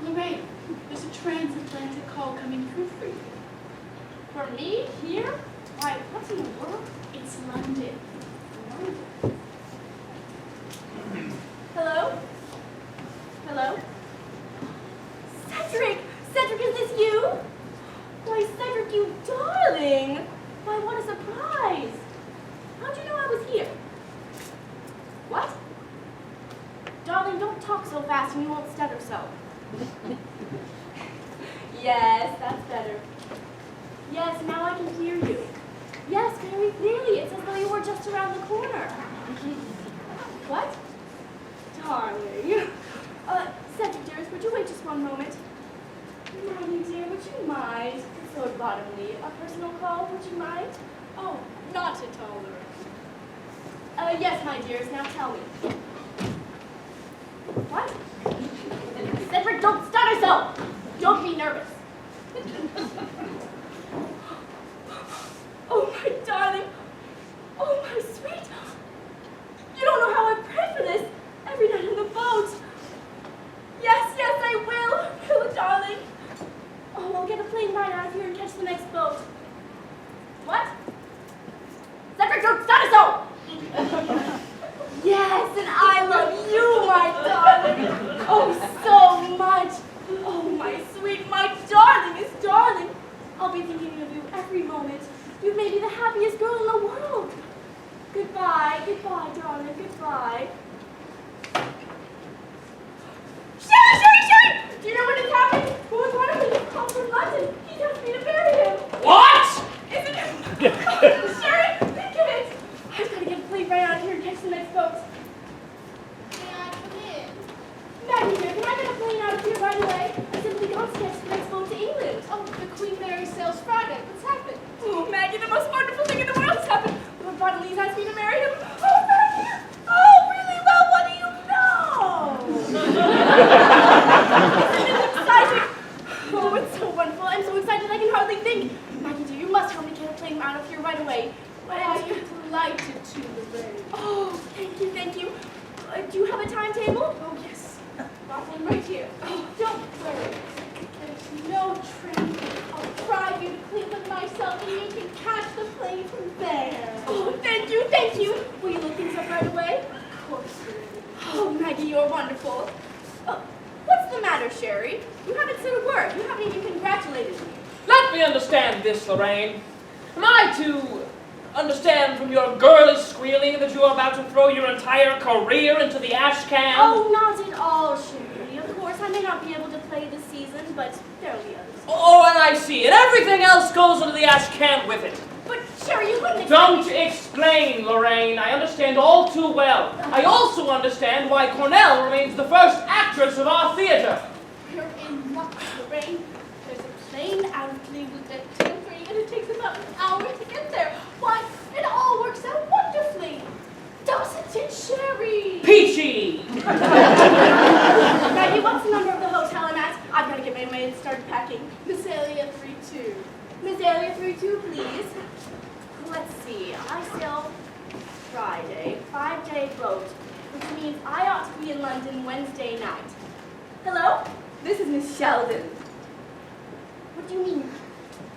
Lorraine, there's a transatlantic call coming through for you. For me? Here? Why, what in the world? It's London. Hello? Hello? Cedric! Cedric, is this you? Why, Cedric, you darling! Why, what a surprise! How'd you know I was here? What? Darling, don't talk so fast and you won't stutter so. Yes, that's better. Yes, now I can hear you. Yes, very clearly. It's as though you were just around the corner. What? Darling. Cedric, dearest, would you wait just one moment? Maggie, dear, would you mind? Lord Bottomley, a personal call, would you mind? Oh, not at all, Lorraine. Yes, my dearest, now tell me. What? Cedric, don't stutter so! Don't be nervous. Oh, my darling. Oh, my sweet. You don't know how I pray for this every night on the boat. Yes, I will. Really, darling. Oh, I'll get a plane ride out of here and catch the next boat. What? Cedric, don't stutter so! Yes, and I love you, my darling. Oh, so much. Oh, my sweet, my darlingest darling. I'll be thinking of you every moment. You may be the happiest girl in the world. Goodbye, darling, goodbye. Sherry! Do you know what has happened? Lord Waterley has called from London. He asked me to marry him. What? Isn't it? Sherry, think of it. I've got to get a plane right out of here and catch the next boat. May I come in? Maggie, dear, can I get a plane out of here right away? I simply got to catch the next boat to England. Oh, the Queen Mary sails Friday. What's happened? Oh, Maggie, the most wonderful thing in the world has happened. Lord Bottomley's asked me to marry him. Oh, Maggie. Oh, really? Well, what do you know? Isn't it exciting? Oh, it's so wonderful. I'm so excited I can hardly think. Maggie, dear, you must help me get a plane out of here right away. I'm delighted to, Lorraine. Oh, thank you. Do you have a timetable? Oh, yes. Got one right here. Oh, don't worry. There's no train. I'll drive you to Cleveland myself and you can catch the plane from there. Oh, thank you. Will you look things up right away? Of course, Lorraine. Oh, Maggie, you're wonderful. What's the matter, Sherry? You haven't said a word. You haven't even congratulated me. Let me understand this, Lorraine. Am I to understand from your girlish squealing that you are about to throw your entire career into the ash can? Oh, not at all, Sherry. Of course, I may not be able to play this season, but there'll be others. Oh, and I see. And everything else goes into the ash can with it. But, Sherry, you wouldn't Don't explain, Lorraine. I understand all too well. I also understand why Cornell remains the first actress of our theater. You're in luck, Lorraine. There's a plane out of Cleveland at 10:30 and it takes about an hour to get there. Why, it all works out wonderfully. Doesn't it, Sherry? Peachy! Maggie, what's the number of the hotel I'm at? I've got to get my way and start packing. Azalea 32. Azalea 32, please. Let's see. I sail Friday, 5-day boat, which means I ought to be in London Wednesday night. Hello? This is Miss Sheldon. What do you mean?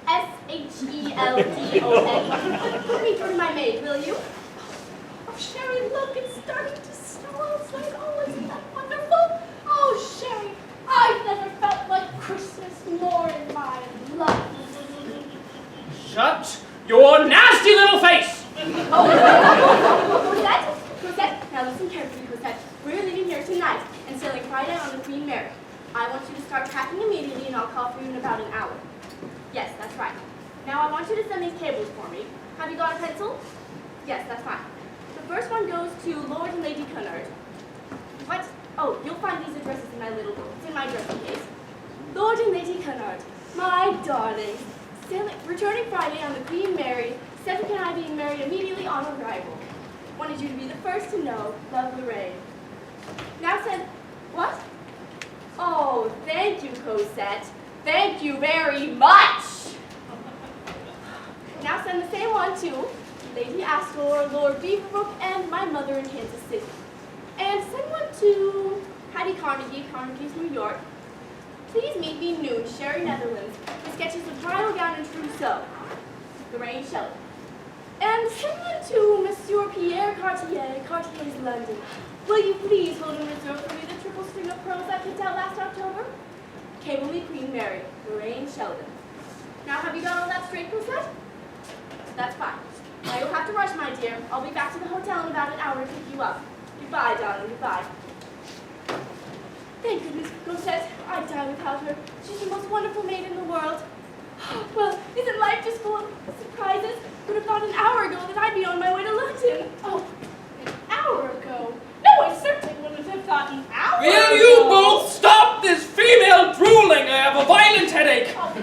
S-H-E-L-D-O-N. Put me through my maid, will you? Oh, Sherry, look, it's starting to snow outside. Oh, isn't that wonderful? Oh, Sherry, I've never felt like Christmas more in my life. Shut your nasty little face! Oh, Cosette, now listen carefully, Cosette. We're leaving here tonight and sailing Friday on the Queen Mary. I want you to start packing immediately and I'll call for you in about an hour. Yes, that's right. Now I want you to send these cables for me. Have you got a pencil? Yes, that's fine. The first one goes to Lord and Lady Cunard. What? Oh, you'll find these addresses in my little book. It's in my dressing case. Lord and Lady Cunard, my darlings, returning Friday on the Queen Mary, Cedric and I being married immediately on arrival. Wanted you to be the first to know. Love, Lorraine. Now send, what? Oh, thank you, Cosette. Thank you very much. Now send the same one to Lady Astor, Lord Beaverbrook, and my mother in Kansas City. And send one to Hattie Carnegie, Carnegie's New York. Please meet me noon, Sherry, Netherlands, with sketches of bridal gown and trousseau. Lorraine Shelley. And send one to Monsieur Pierre Cartier, Cartier's London. Will you please hold in reserve for me the triple string of pearls I picked out last October? Cable me Queen Mary, Lorraine Sheldon. Now have you got all that straight, Cosette? That's fine. Now you'll have to rush, my dear. I'll be back to the hotel in about an hour to pick you up. Goodbye, darling, goodbye. Thank goodness, Cosette. I'd die without her. She's the most wonderful maid in the world. Well, isn't life just full of surprises? Would have thought an hour ago that I'd be on my way to London. Oh, an hour ago? No, I certainly wouldn't have thought an hour ago. Will you both stop this female drooling? I have a violent headache. Oh,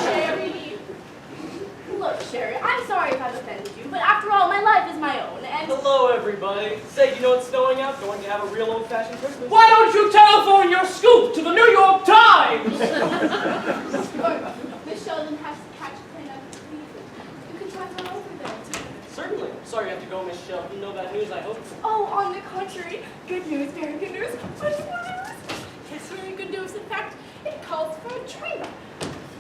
Sherry. Look, Sherry, I'm sorry if I've offended you, but after all, my life is my own, and... Hello, everybody. Say, you know it's snowing out? Going to have a real old-fashioned Christmas. Why don't you telephone your scoop to the New York Times? Miss Sheldon has to catch a plane out of Cleveland. You can try to run over there. Certainly. Sorry you have to go, Miss Sheldon. No bad news, I hope. Oh, on the contrary. Good news, very good news. Wonderful news. Yes, very good news. In fact, it calls for a drink.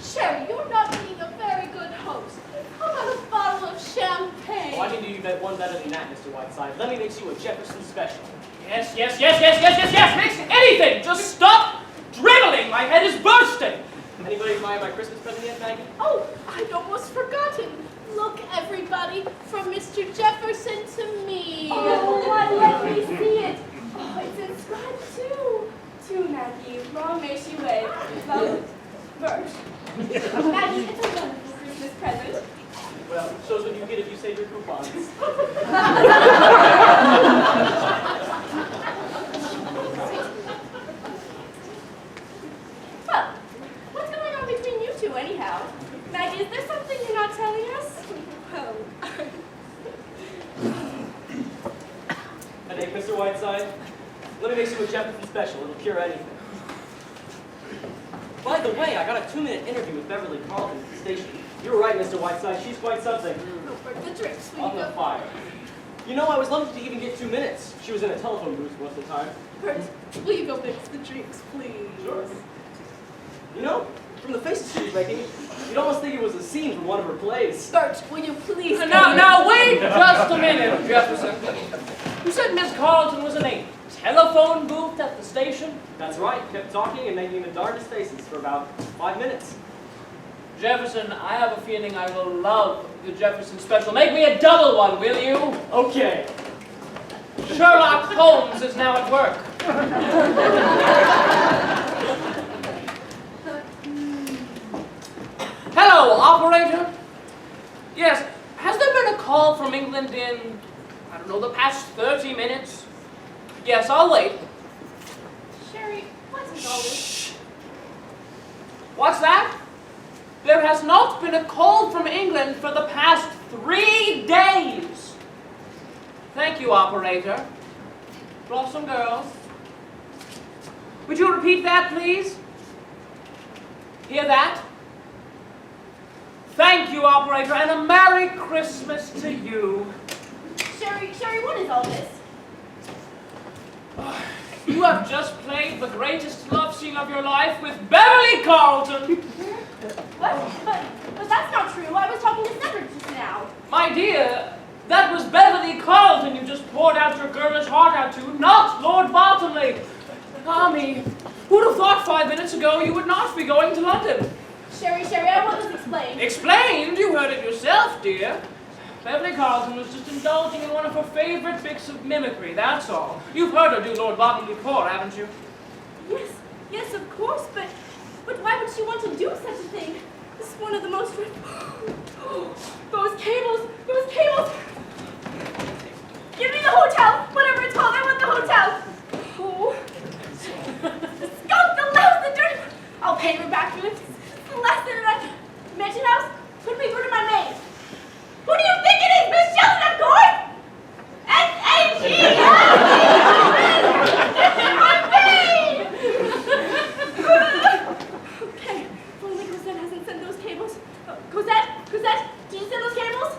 Sherry, you're not being a very good host. How about a bottle of champagne? Oh, I can do you one better than that, Mr. Whiteside. Let me mix you a Jefferson special. Yes. Mix anything. Just stop dribbling. My head is bursting. Anybody admire my Christmas present yet, Maggie? Oh, I'd almost forgotten. Look, everybody, from Mr. Jefferson to me. Oh, why, let me see it. Oh, it's inscribed too. To Maggie, long may she wave. Love, Bert. Maggie, it's a wonderful Christmas present. Well, shows what you get if you save your coupons. Well, what's going on between you two, anyhow? Maggie, is there something you're not telling us? Well, Headache, Mr. Whiteside? Let me mix you a Jefferson special. It'll cure anything. By the way, I got a 2-minute interview with Beverly Carlton at the station. You were right, Mr. Whiteside. She's quite something. the drinks, will On you the go? fire. You know, I was lucky to even get 2 minutes. She was in a telephone booth most of the time. Bert, will you go mix the drinks, please? Sure. You know, from the faces she was making, you'd almost think it was a scene from one of her plays. Bert, will you please? Now wait just a minute, Jefferson. You said Miss Carlton was in a telephone booth at the station? That's right. Kept talking and making the darndest faces for about 5 minutes. Jefferson, I have a feeling I will love the Jefferson special. Make me a double one, will you? Okay. Sherlock Holmes is now at work. Hello, operator. Yes, has there been a call from England in, I don't know, the past 30 minutes? Yes, I'll wait. Sherry, what's with all this? Shh. What's that? There has not been a call from England for the past 3 days. Thank you, operator. Blossom girls. Would you repeat that, please? Hear that? Thank you, operator, and a Merry Christmas to you. Sherry, what is all this? You have just played the greatest love scene of your life with Beverly Carlton. What? But that's not true. I was talking to Cedric just now. My dear, that was Beverly Carlton you just poured out your girlish heart out to, not Lord Bottomley. Ah me, who'd have thought 5 minutes ago you would not be going to London? Sherry, I want this explained. Explained? You heard it yourself, dear. Beverly Carlton was just indulging in one of her favorite bits of mimicry, that's all. You've heard her do Lord Bottomley before, haven't you? Yes, of course, but why would she want to do such a thing? This is one of the most... Those cables! Give me the hotel! Whatever it's called, I want the hotel! Oh. The skunk, the louse, the dirty... I'll pay her back for it. It's less than enough. Mansion house? Put me through to my maid. Who do you think it is? Miss Sheldon, of course! S-A-G-L-E! My maid! Okay, if only Cosette hasn't sent those cables. Cosette, did you send those cables?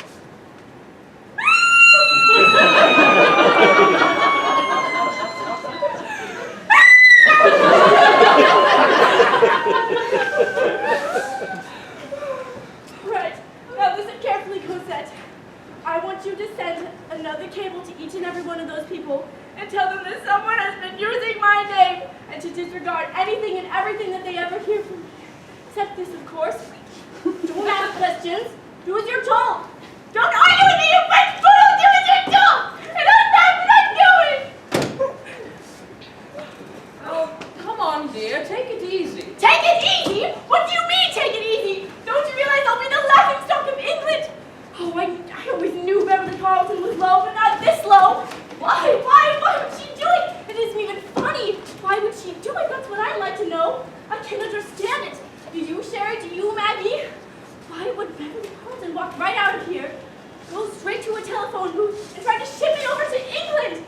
Right. Now listen carefully, Cosette. I want you to send another cable to each and every one of those people and tell them that someone has been using my name and to disregard anything and everything that they ever hear from me. Except this, of course. Don't ask questions. Do as you're told. Don't argue with me, you French poodle! Do as you're told! And that's what I'm doing! Oh, come on, dear. Take it easy. Take it easy? What do you mean, take it easy? Don't you realize I'll be the laughingstock of England? Oh, I always knew Beverly Carlton was low, but not this low. Why would she do it? It isn't even funny. Why would she do it? That's what I'd like to know. I can't understand it. Do you, Sherry? Do you, Maggie? Why would Beverly Carlton walk right out of here, go straight to a telephone booth, and try to ship me over to England?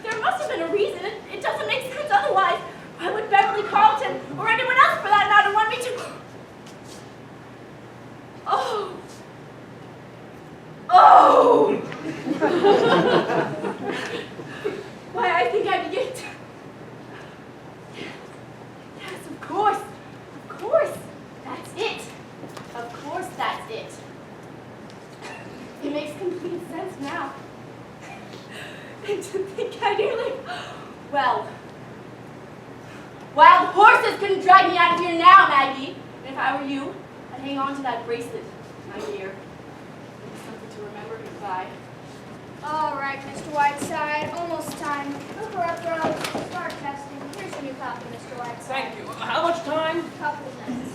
There must have been a reason. It doesn't make sense otherwise. Why would Beverly Carlton, or anyone else for that matter, want me to... Oh! Why, I think I begin to... Yes, of course. That's it. Of course, that's it. It makes complete sense now. And to think I nearly... Well, wild horses couldn't drag me out of here now, Maggie. And if I were you, I'd hang on to that bracelet, my dear. It's something to remember goodbye. All right, Mr. Whiteside, almost time. Look her up, girls. Start testing. Here's your new copy, Mr. Whiteside. Thank you. How much time? Couple of minutes.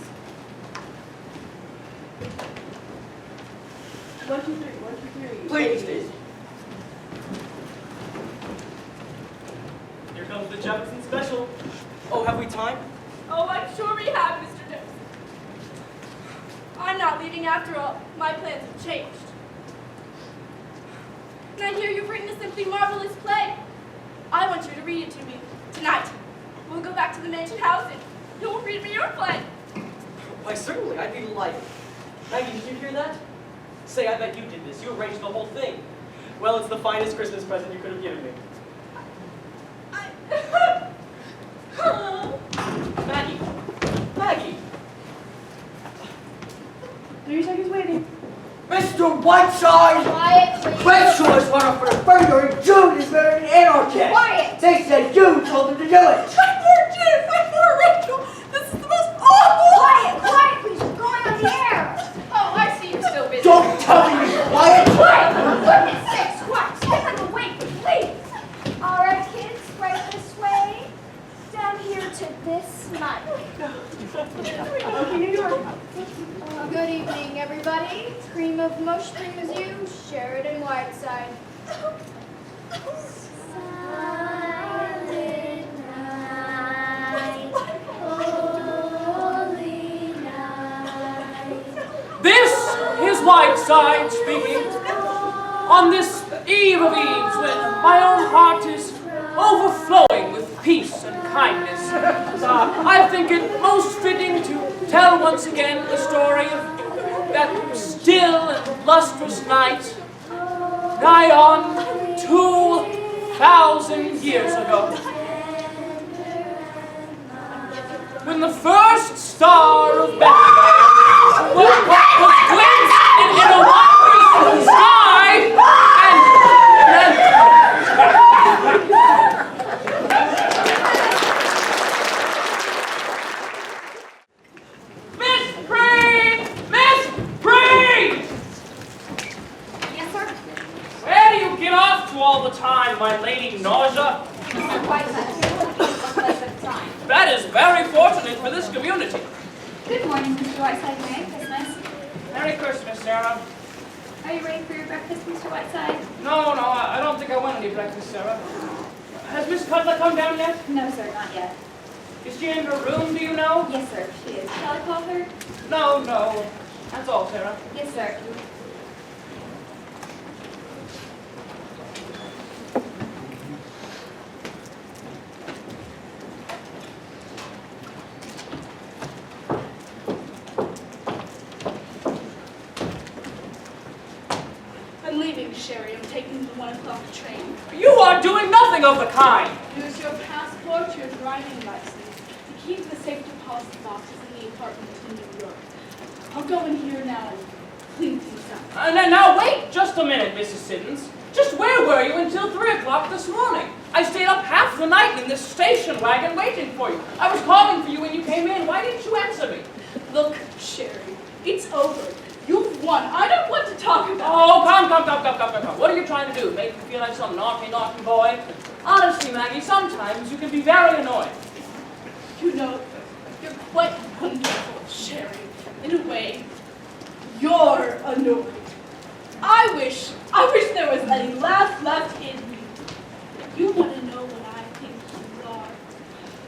1, 2, 3, 1, 2, 3. Please, Daisy. Here comes the Jefferson special. Oh, have we time? Oh, I'm sure we have, Mr. Jefferson. I'm not leaving after all. My plans have changed. And I hear you've written a simply marvelous play. I want you to read it to me tonight. We'll go back to the mansion house and you'll read me your play. Why, certainly, I'd be delighted. Maggie, did you hear that? Say, I bet you did this. You arranged the whole thing. Well, it's the finest Christmas present you could have given me. Maggie! 3 seconds waiting. Mr. Whiteside! Quiet, please. Rachel is one of her further and Jude is married an anarchist. Quiet. They said you told them to do it. My poor Jude! My poor Rachel! This is the most awful... Quiet, please. We're going on the air. Oh, I see you're still busy. Don't tell me to be quiet. Quiet, for goodness sakes. Quiet. Step out of the way, please. All right, kids, right this way. Down here to this mic. Okay, New York. Good evening, everybody. Cream of mush brings you Sheridan Whiteside. Silent night, holy night. This is Whiteside speaking. On this eve of eves, when my own heart is overflowing with peace and kindness, I think it most fitting to tell once again the story of that still and lustrous night, nigh on 2,000 years ago, when the first star of Bethlehem twins in a one-piece sky, and then... Miss Breen! Miss Breen! Yes, sir? Where do you get off to all the time, my lady nausea? Mr. Whiteside, what pleasant time. That is very fortunate for this community. Good morning, Mr. Whiteside. Merry Christmas. Merry Christmas, Sarah. Are you ready for your breakfast, Mr. Whiteside? No, I don't think I want any breakfast, Sarah. Has Miss Cutler come down yet? No, sir, not yet. Is she in her room, do you know? Yes, sir, she is. Shall I call her? No. That's all, Sarah. Yes, sir. I'm leaving, Sherry. I'm taking the 1 o'clock train. You are doing nothing of the kind. Use your passport, your driving license, to keep the safe deposit boxes in the apartment in New York. I'll go in here now and clean things up. Now wait just a minute, Mrs. Siddons. Just where were you until 3 o'clock this morning? I stayed up half the night in this station wagon waiting for you. I was calling for you when you came in. Why didn't you answer me? Look, Sherry, it's over. You've won. I don't want to talk about Oh, come. What are you trying to do? Make me feel like some naughty boy? Honestly, Maggie, sometimes you can be very annoying. You know, you're quite wonderful, Sherry. In a way, you're annoying. I wish there was any laugh left in me. You want to know what I think you are?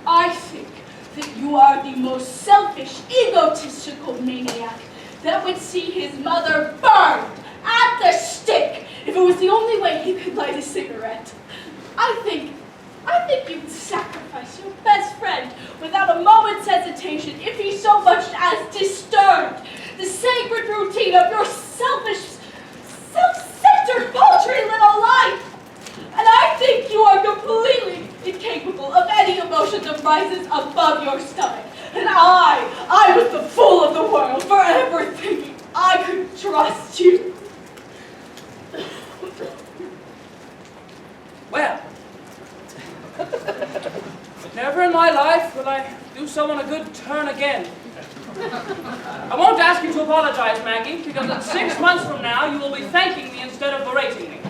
I think that you are the most selfish, egotistical maniac that would see his mother burned at the stake if it was the only way he could light a cigarette. I think you'd sacrifice your best friend without a moment's hesitation if he so much as disturbed the sacred routine of your selfish, self-centered, paltry little life. And I think you are completely incapable of any emotion that rises above your stomach. And I was the fool of the world for ever thinking I could trust you. Well, never in my life will I do someone a good turn again. I won't ask you to apologize, Maggie, because in 6 months from now you will be thanking me instead of berating me.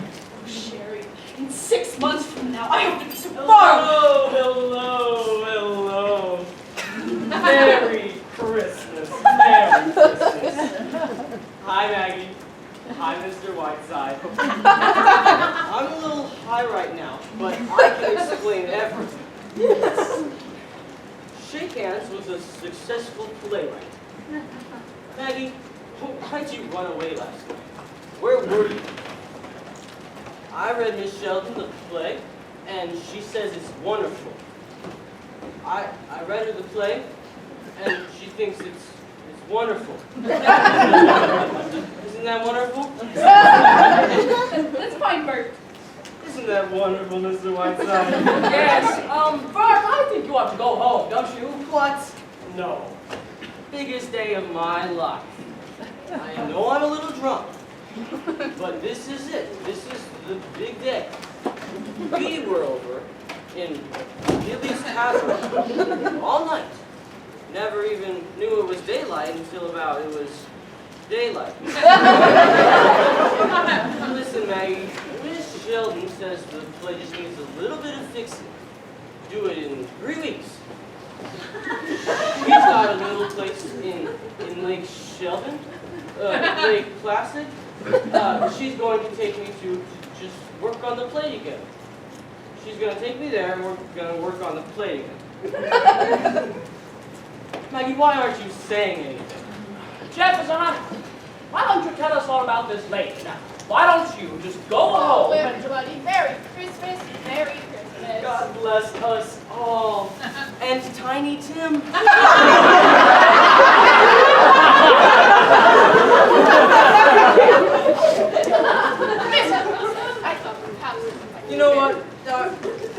Sherry, in 6 months from now, I hope to be so far. Hello. Merry Christmas. Merry Christmas. Hi, Maggie. Hi, Mr. Whiteside. I'm a little high right now, but I can explain everything. Shake hands with a successful playwright. Maggie, why did you run away last night? Where were you? I read Miss Sheldon the play, and she says it's wonderful. I read her the play, and she thinks it's wonderful. Isn't that wonderful? Let's find Bert. Isn't that wonderful, Mr. Whiteside? Yes, Bart, I think you ought to go home, don't you? What? No. Biggest day of my life. I know I'm a little drunk, but this is it. This is the big day. We were over in Gilly's Tavern all night. Never even knew it was daylight until about it was daylight. Listen, Maggie, Miss Sheldon says the play just needs a little bit of fixing. Do it in 3 weeks. She's got a little place in Lake Sheldon, Lake Placid. She's going to take me to just work on the play together. She's going to take me there and we're going to work on the play together. Maggie, why aren't you saying anything? Jefferson, why don't you tell us all about this lake? Now, why don't you just go home? Everybody, Merry Christmas, Merry Christmas. God bless us all. And Tiny Tim. I thought perhaps... You know what?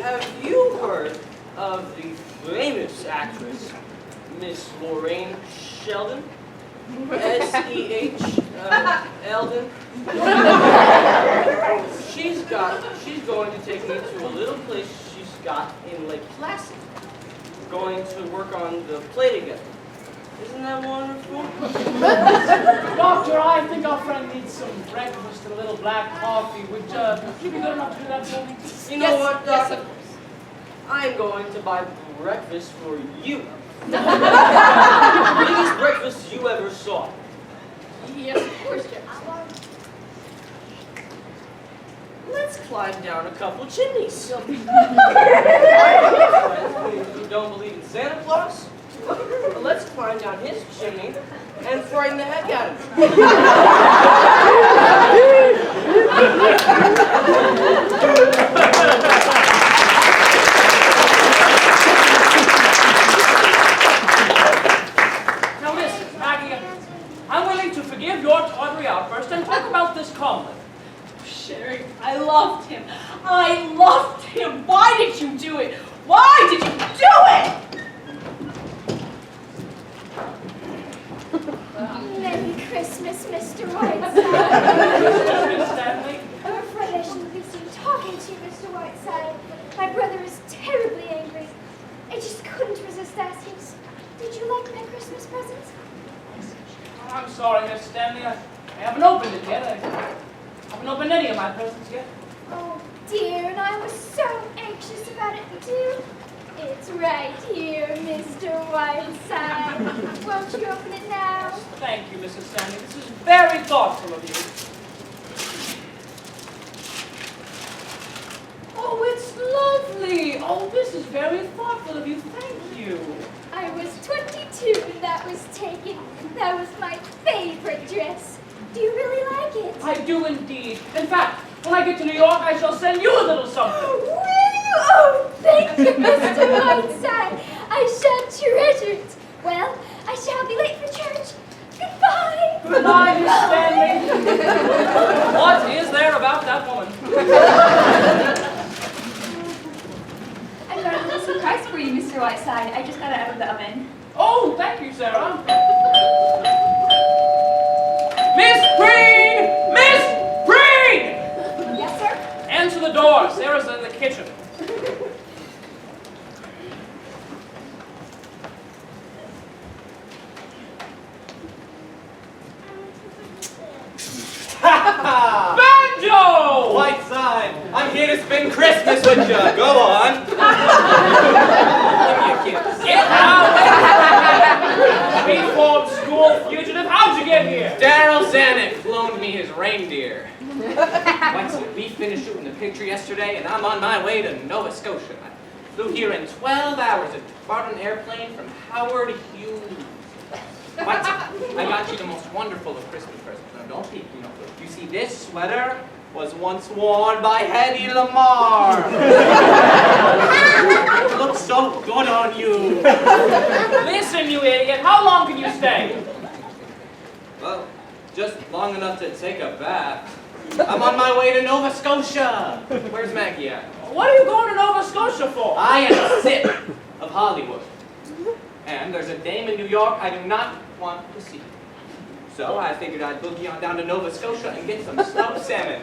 Have you heard of the famous actress, Miss Lorraine Sheldon? S-E-H, Eldon. She's going to take me to a little place she's got in Lake Placid. We're going to work on the play together. Isn't that wonderful? Doctor, I think our friend needs some breakfast and a little black coffee. Would you be good enough to do that for me? You know what, Doctor? I'm going to buy breakfast for you. Biggest breakfast you ever saw. Yes, of course, Jeff. Let's climb down a couple chimneys. You don't believe in Santa Claus? Well, let's climb down his chimney and frighten the heck out of Now listen, Maggie, I'm willing to forgive your tawdry outburst and talk about this calmly. Sherry, I loved him. I loved him. Why did you do it? Why did you do it? Merry Christmas, Mr. Whiteside. Miss Stanley? I'm afraid I shouldn't be seen talking to you, Mr. Whiteside. My brother is terribly angry. I just couldn't resist asking, did you like my Christmas presents? I'm sorry, Miss Stanley. I haven't opened it yet. I haven't opened any of my presents yet. Oh dear, and I was so anxious about it too. It's right here, Mr. Whiteside. Won't you open it now? Thank you, Mrs. Stanley. This is very thoughtful of you. Oh, it's lovely. Oh, this is very thoughtful of you. Thank you. I was 22 when that was taken. That was my favorite dress. Do you really like it? I do indeed. In fact, when I get to New York, I shall send you a little something. Will you? Oh, thank you, Mr. Whiteside. I shall treasure it. Well, I shall be late for church. Goodbye. Goodbye, Miss Stanley. What is there about that woman? I've got a little surprise for you, Mr. Whiteside. I just got it out of the oven. Oh, thank you, Sarah. Miss Green! Miss Green! Yes, sir? Answer the door. Sarah's in the kitchen. Banjo! Whiteside, I'm here to spend Christmas with you. Go on. Give me a kiss. Get out! Reformed school fugitive, how'd you get here? Daryl Zanuck loaned me his reindeer. Whiteside, we finished shooting the picture yesterday, and I'm on my way to Nova Scotia. I flew here in 12 hours. I borrowed an airplane from Howard Hughes. Whiteside, I got you the most wonderful of Christmas presents. Now, don't peek, you know. You see, this sweater was once worn by Hedy Lamarr. It looks so good on you. Listen, you idiot, how long can you stay? Well, just long enough to take a bath. I'm on my way to Nova Scotia. Where's Maggie at? What are you going to Nova Scotia for? I am sick of Hollywood. And there's a dame in New York I do not want to see. So I figured I'd boogie on down to Nova Scotia and get some smoked salmon.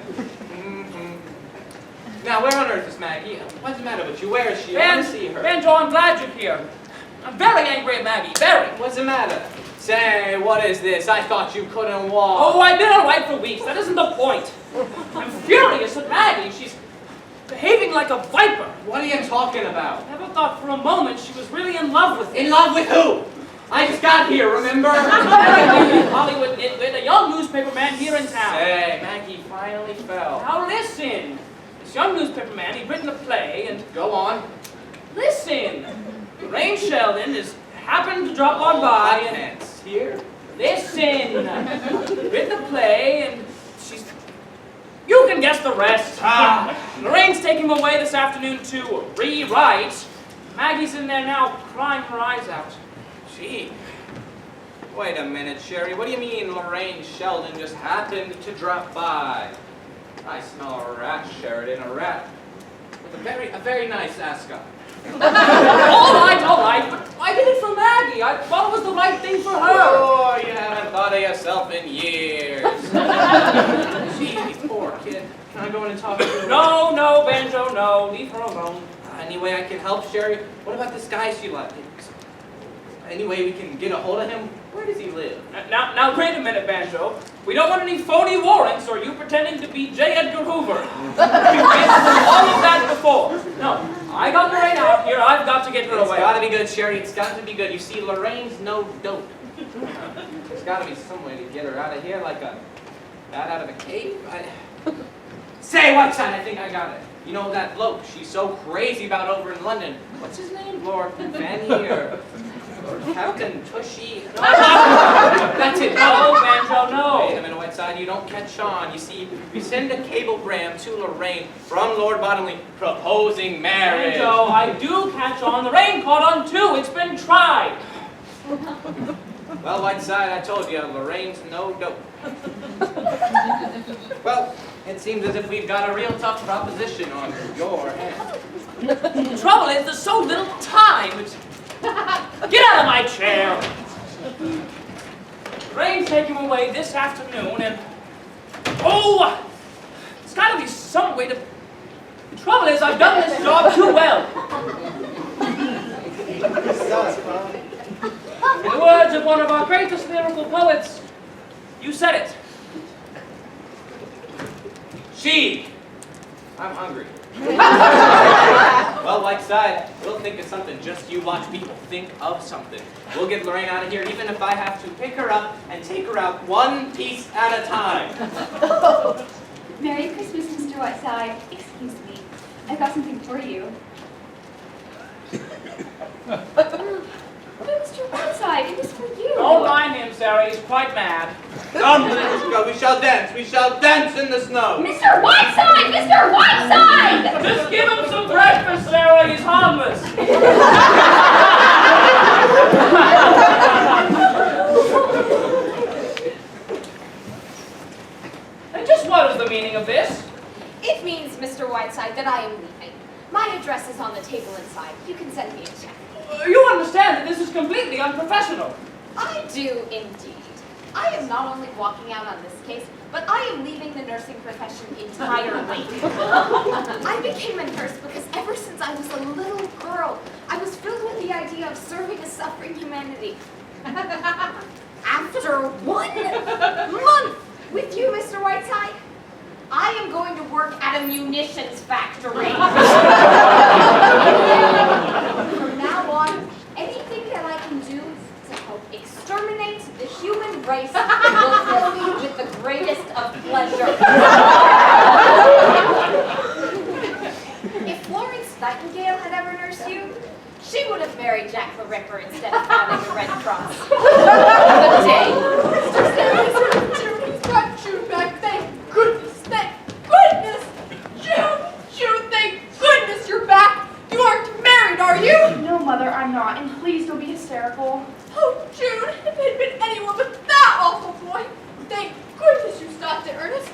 Now, where on earth is Maggie? What's the matter with you? Where is she? I want to see her. Banjo, I'm glad you're here. I'm very angry at Maggie, very. What's the matter? Say, what is this? I thought you couldn't walk. Oh, I've been alright for weeks. That isn't the point. I'm furious at Maggie. She's behaving like a viper. What are you talking about? I never thought for a moment she was really in love with me. In love with who? I just got here, remember? Hollywood nitwit, a young newspaper man here in town. Say, Maggie finally fell. Now listen. This young newspaper man, he'd written a play and... Go on. Listen. Lorraine Sheldon has happened to drop on by and... Pants. Here? Listen. Written a play and she's... You can guess the rest. Lorraine's taking him away this afternoon to rewrite. Maggie's in there now crying her eyes out. Gee. Wait a minute, Sherry. What do you mean Lorraine Sheldon just happened to drop by? I smell a rat, Sheridan, a rat. With a very nice ascot. All right, but I did it for Maggie. I thought it was the right thing for her. Oh, you haven't thought myself in years. Gee, poor kid. Can I go in and talk to her? No, no, Banjo, no. Leave her alone. Any way I can help, Sherry? What about this guy she left? Any way we can get a hold of him? Where does he live? Now, wait a minute, Banjo. We don't want any phony warrants or you pretending to be J. Edgar Hoover. We've been through all of that before. No, I got Lorraine out here. I've got to get her It's away. gotta be good, Sherry. It's got to be good. You see, Lorraine's no dope. There's gotta be some way to get her out of here, like a bat out of a cave. Say, Whiteside, I think I got it. You know that bloke she's so crazy about over in London? What's his name? Lord Vanier. Captain Tushy. No. That's it. No, Banjo, no. Wait a minute, Whiteside. You don't catch on. You see, we send a cablegram to Lorraine from Lord Bottomley proposing marriage. Banjo, I do catch on. The rain caught on too. It's been tried. Well, Whiteside, I told you, Lorraine's no dope. Well, it seems as if we've got a real tough proposition on your hands. The trouble is, there's so little time. Get out of my chair. Rain's taking him away this afternoon, and oh, it's got to be some way to. The trouble is, I've done this job too well. In the words of one of our greatest lyrical poets, you said it. She. I'm hungry. Well, Whiteside, we'll think of something. Just you watch people think of something. We'll get Lorraine out of here, even if I have to pick her up and take her out one piece at a time. Merry Christmas, Mr. Whiteside. Excuse me. I've got something for you. Mr. Whiteside, it was for you. Don't mind him, Sarah. He's quite mad. Come, let's go. We shall dance. We shall dance in the snow. Mr. Whiteside! Mr. Whiteside! Just give him some breakfast, Sarah. He's harmless. And just what is the meaning of this? It means, Mr. Whiteside, that I am leaving. My address is on the table inside. You can send me a check. You understand that this is completely unprofessional. I do indeed. I am not only walking out on this case, but I am leaving the nursing profession entirely. I became a nurse because ever since I was a little girl, I was filled with the idea of serving a suffering humanity. After 1 month with you, Mr. Whiteside, I am going to work at a munitions factory. From now on, anything that I can do to help exterminate the human race will fill me with the greatest of pleasure. If Florence Nightingale had ever nursed you, she would have married Jack the Ripper instead of founding the Red Cross. Good day. Mr. Stanley, June's got June back. Thank goodness. Thank goodness. June, thank goodness you're back. You aren't married, are you? No, Mother, I'm not. And please don't be hysterical. Oh, June, if it had been anyone but that awful boy. Thank goodness you stopped it, Ernest.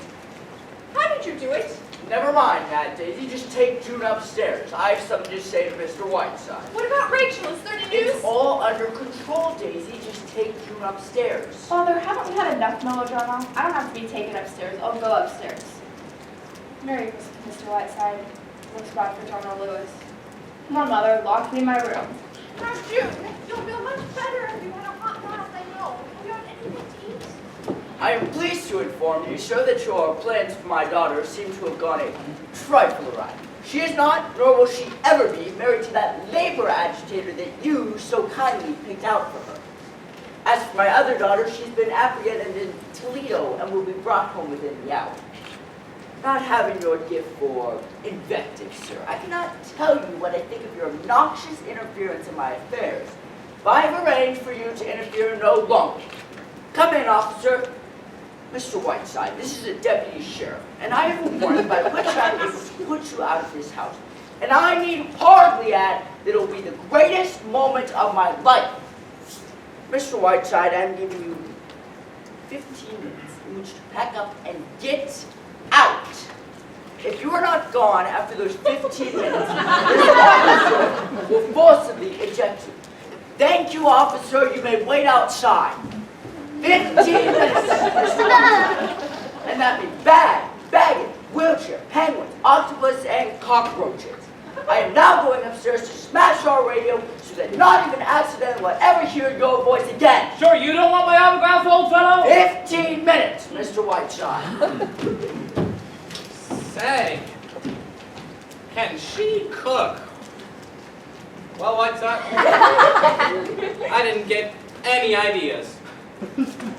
How did you do it? Never mind that, Daisy. Just take June upstairs. I have something to say to Mr. Whiteside. What about Rachel? Is there any news? It's all under control, Daisy. Just take June upstairs. Father, haven't we had enough melodrama? I don't have to be taken upstairs. I'll go upstairs. Merry Christmas, Mr. Whiteside. Looks bad for John or Lewis. Come on, Mother, lock me in my room. Now, June, you'll feel much better if you had a hot bath, I know. Have you had anything to eat? I am pleased to inform you, sir, that your plans for my daughter seem to have gone a trifle awry. She is not, nor will she ever be, married to that labor agitator that you so kindly picked out for her. As for my other daughter, she's been apprehended in Toledo and will be brought home within the hour. Not having your gift for invective, sir, I cannot tell you what I think of your obnoxious interference in my affairs, but I have arranged for you to interfere no longer. Come in, officer. Mr. Whiteside, this is a deputy sheriff, and I have a warrant by which I am able to put you out of this house. And I need hardly add that it will be the greatest moment of my life. Mr. Whiteside, I am giving you 15 minutes in which to pack up and get out. If you are not gone after those 15 minutes, this officer will forcibly eject you. Thank you, officer. You may wait outside. 15 minutes. And that means bag, baggage, wheelchair, penguins, octopus, and cockroaches. I am now going upstairs to smash our radio so that not even accident will ever hear your voice again. Sure, you don't want my autograph, old fellow? 15 minutes, Mr. Whiteside. Say, can she cook? Well, Whiteside, I didn't get any ideas.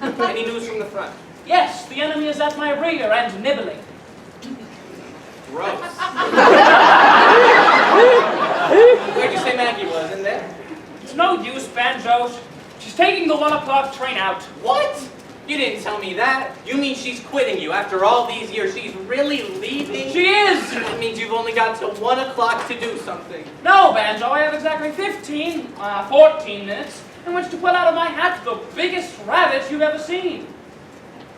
Any news from the front? Yes, the enemy is at my rear and nibbling. Gross. Where'd you say Maggie was? In there? It's no use, Banjo. She's taking the 1 o'clock train out. What? You didn't tell me that. You mean she's quitting you after all these years? She's really leaving? She is! That means you've only got till 1 o'clock to do something. No, Banjo, I have exactly 14 minutes in which to pull out of my hat the biggest rabbit you've ever seen.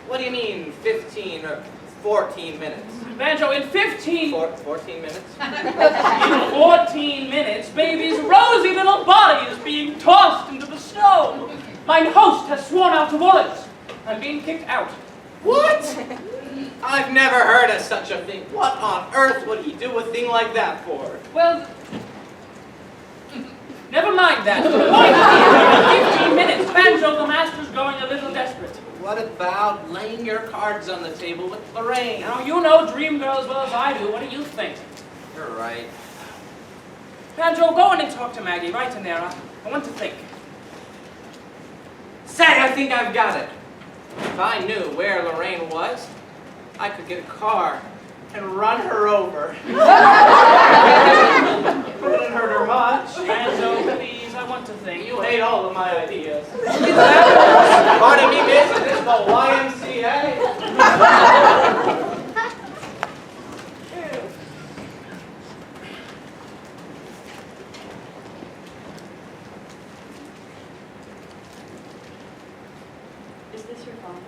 What do you mean, 15 or 14 minutes? Banjo, in 14 minutes? In 14 minutes, baby's rosy little body is being tossed into the snow. Mine host has sworn out of orders. I'm being kicked out. What? I've never heard of such a thing. What on earth would he do a thing like that for? Well, never mind that. The point is, in 15 minutes, Banjo the master's going a little desperate. What about laying your cards on the table with Lorraine? Now, you know Dream Girl as well as I do. What do you think? You're right. Banjo, go in and talk to Maggie right in there. I want to think. Say, I think I've got it. If I knew where Lorraine was, I could get a car and run her over. Wouldn't hurt her much. Banjo, please, I want to think. You hate all of my ideas. Pardon me, miss, is this the YMCA? Is this your phone?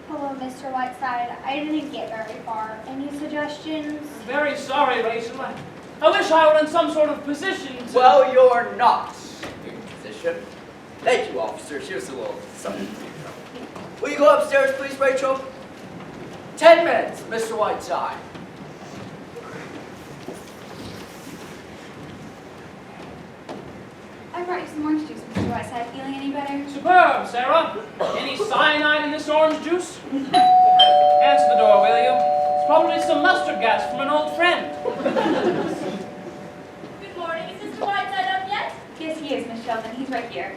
Hello, Mr. Whiteside. I didn't get very far. Any suggestions? Very sorry, Rachel. I wish I were in some sort of position to... Well, you're not in position. Thank you, officer. Here's a little something. Will you go upstairs, please, Rachel? 10 minutes, Mr. Whiteside. I brought you some orange juice, Mr. Whiteside. Feeling any better? Superb, Sarah. Any cyanide in this orange juice? Answer the door, will you? It's probably some mustard gas from an old friend. Good morning. Is Mr. Whiteside up yet? Yes, he is, Miss Sheldon. He's right here.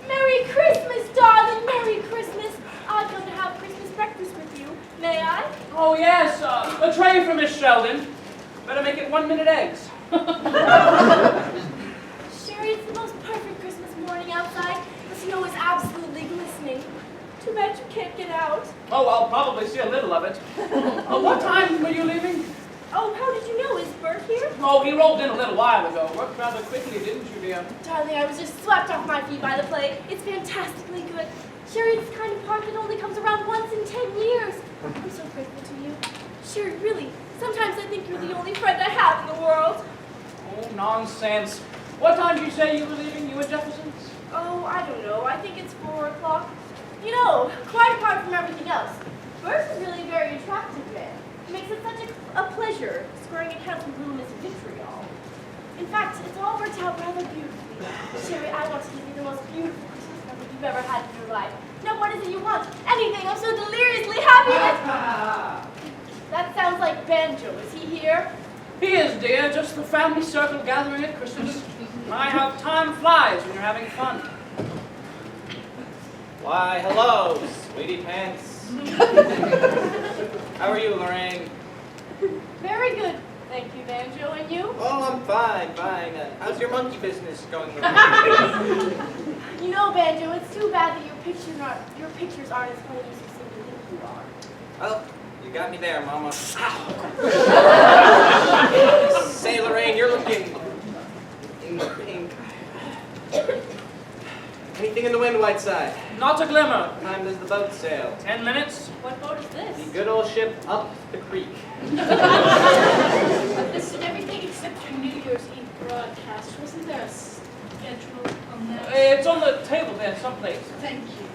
Merry Christmas, darling. Merry Christmas. I've come to have Christmas breakfast with you. May I? Oh, yes, a tray for Miss Sheldon. Better make it 1-minute eggs. Sherry, it's the most perfect Christmas morning outside. The snow is absolutely glistening. Too bad you can't get out. Oh, I'll probably see a little of it. What time were you leaving? Oh, how did you know? Is Bert here? Oh, he rolled in a little while ago. Worked rather quickly, didn't you, dear? Darling, I was just swept off my feet by the play. It's fantastically good. Sherry, it's the kind of part that only comes around once in 10 years. I'm so grateful to you. Sherry, really, sometimes I think you're the only friend I have in the world. Oh, nonsense. What time did you say you were leaving? You at Jefferson's? Oh, I don't know. I think it's 4 o'clock. You know, quite apart from everything else, Bert is really a very attractive man. It makes it such a pleasure scoring accounts with little Miss Vitriol. In fact, it's all worked out rather beautifully. Sherry, I want to give you the most beautiful Christmas present you've ever had in your life. Now, what is it you want? Anything. I'm so deliriously happy that... That sounds like Banjo. Is he here? He is, dear. Just the family circle gathering at Christmas. My, how time flies when you're having fun. Why, hello, sweetie pants. How are you, Lorraine? Very good. Thank you, Banjo. And you? Oh, I'm fine, fine. How's your monkey business going, Lorraine? You know, Banjo, it's too bad that your pictures aren't as funny as you seem to think you are. Well, you got me there, Mama. Say, Lorraine, you're looking pink. Anything in the wind, Whiteside? Not a glimmer. What time does the boat sail? 10 minutes. What boat is this? The good old ship up the creek. This is everything except your New Year's Eve broadcast. Wasn't there a schedule on that? It's on the table there, someplace. Thank you.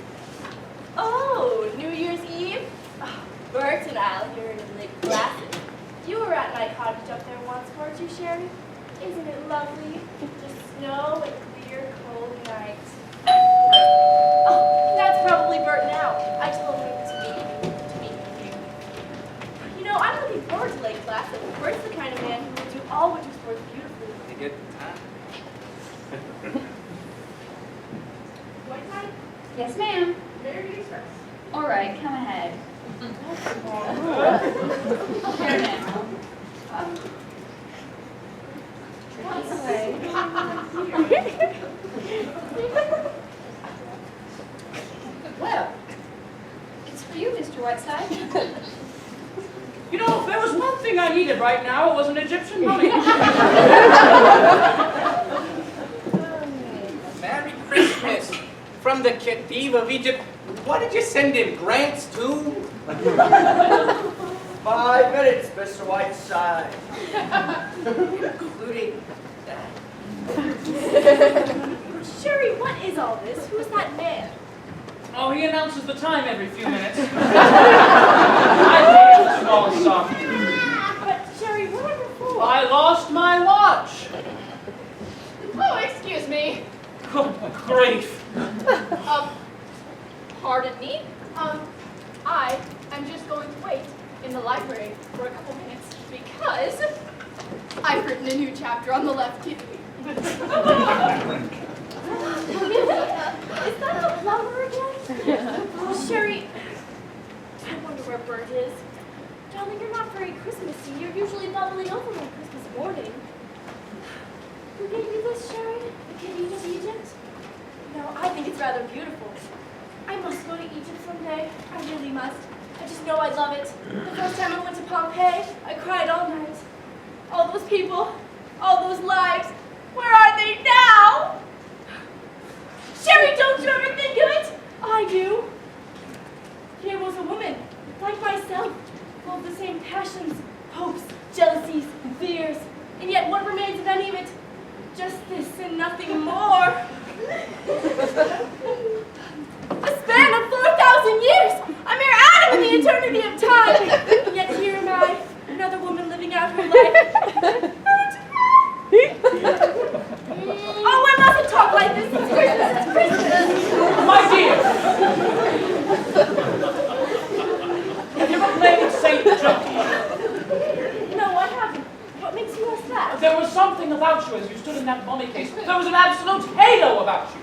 Oh, New Year's Eve? Oh, Bert and Al here in the glasses. You were at my cottage up there once, weren't you, Sherry? Isn't it lovely? Just snow and clear, cold nights. Oh, that's probably Bert now. I told him to meet you. You know, I'm looking forward to Lake Placid. Bert's the kind of man who will do all winter sports beautifully. You get the time. Whiteside, Yes, ma'am. Merry Express. All right, come ahead. Here now. Well, it's for you, Mr. Whiteside. You know, if there was one thing I needed right now, it was an Egyptian mummy. Merry Christmas from the Khedive of Egypt. What did you send him? Grants too? 5 minutes, Mr. Whiteside. Including that. Sherry, what is all this? Who's that man? Oh, he announces the time every few minutes. I pay him a small sum. But Sherry, whatever for? I lost my watch. Oh, excuse me. Good grief. Pardon me? I am just going to wait in the library for a couple minutes because I've written a new chapter on the left kidney. Is that the plumber again? Oh, Sherry, I wonder where Bert is. Darling, you're not very Christmassy. You're usually bubbling over on Christmas morning. Who gave you this, Sherry? The Khedive of Egypt? No, I think it's rather beautiful. I must go to Egypt someday. I really must. I just know I love it. The first time I went to Pompeii, I cried all night. All those people, all those lives, where are they now? Sherry, don't you ever think of it? I do. Here was a woman, like myself, full of the same passions, hopes, jealousies, fears, and yet what remains of any of it? Just this and nothing more. A span of 4,000 years, a mere atom in the eternity of time. And yet here am I, another woman living out her life. Oh, I mustn't talk like this. It's Christmas. It's Christmas. My dear! Have you ever played Saint Junkie? No, I haven't. What makes you ask that? There was something about you as you stood in that mummy case. There was an absolute halo about you.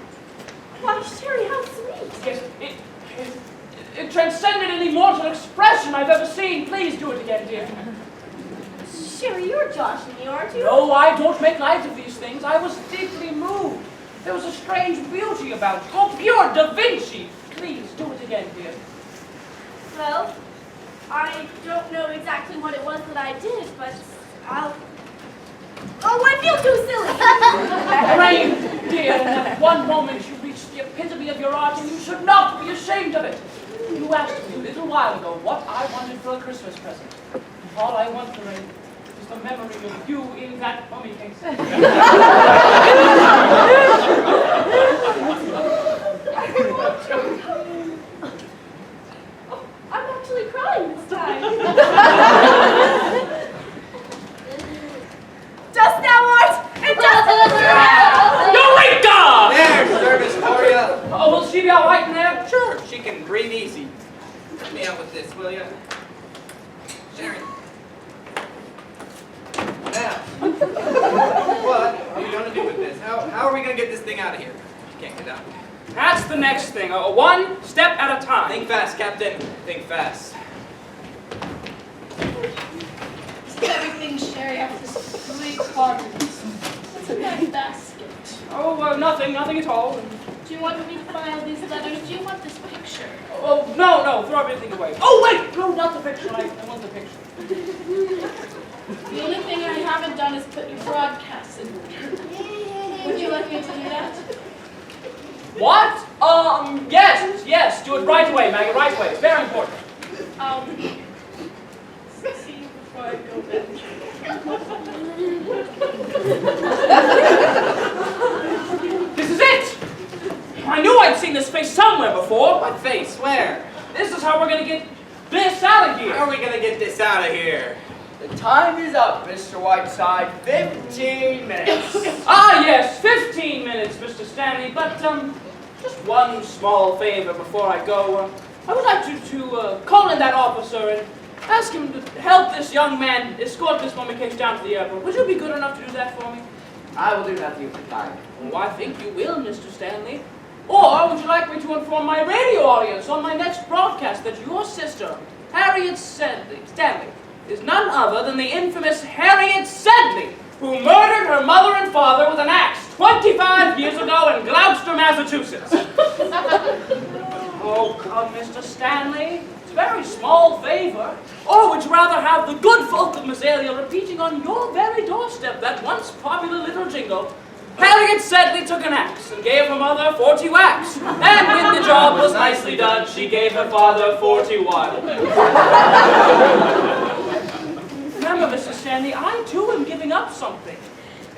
Why, Sherry, how sweet. Yes, it transcended any mortal expression I've ever seen. Please do it again, dear. Sherry, you're joshing me, aren't you? No, I don't make light of these things. I was deeply moved. There was a strange beauty about you. Oh, pure Da Vinci. Please do it again, dear. Well, I don't know exactly what it was that I did, but I'll... Oh, I feel too silly. Rain, dear, in that one moment you reached the epitome of your art, and you should not be ashamed of it. You asked me a little while ago what I wanted for a Christmas present. All I want, Rain, is the memory of you in that mummy case. Oh, I'm actually crying this time. Just now, Art! And just... Eureka! There's service for you. Oh, will she be all right in there? Sure, she can breathe easy. Help me out with this, will you? Sharon. Now, what are we going to do with this? How are we going to get this thing out of here? You can't get out. That's the next thing. One step at a time. Think fast, Captain. Think fast. Everything, Sherry, after 3 quarters. What's in that basket? Oh, nothing at all. Do you want me to file these letters? Do you want this picture? Oh, no, throw everything away. Oh, wait! No, not the picture. I want the picture. The only thing I haven't done is put your broadcast in order. Would you like me to do that? What? Yes, do it right away, Maggie, right away. It's very important. See before I go back. This is it! I knew I'd see this face somewhere before. What face? Where? This is how we're gonna get this out of How here. are we gonna get this out of here? The time is up, Mr. Whiteside. 15 minutes. Ah, yes, 15 minutes, Mr. Stanley, but, just one small favor before I go. I would like you to call in that officer and ask him to help this young man escort this mummy case down to the airport. Would you be good enough to do that for me? I will do that for you for time. Oh, I think you will, Mr. Stanley. Or would you like me to inform my radio audience on my next broadcast that your sister, Harriet Stanley, is none other than the infamous Harriet Sedley, who murdered her mother and father with an axe 25 years ago in Gloucester, Massachusetts. Oh, come, Mr. Stanley. It's a very small favor. Or would you rather have the good folk of Massalia repeating on your very doorstep that once popular little jingle, Harriet Sedley took an axe and gave her mother 40 whacks, and when the job was nicely done, she gave her father 41. Remember, Mr. Stanley, I too am giving up something.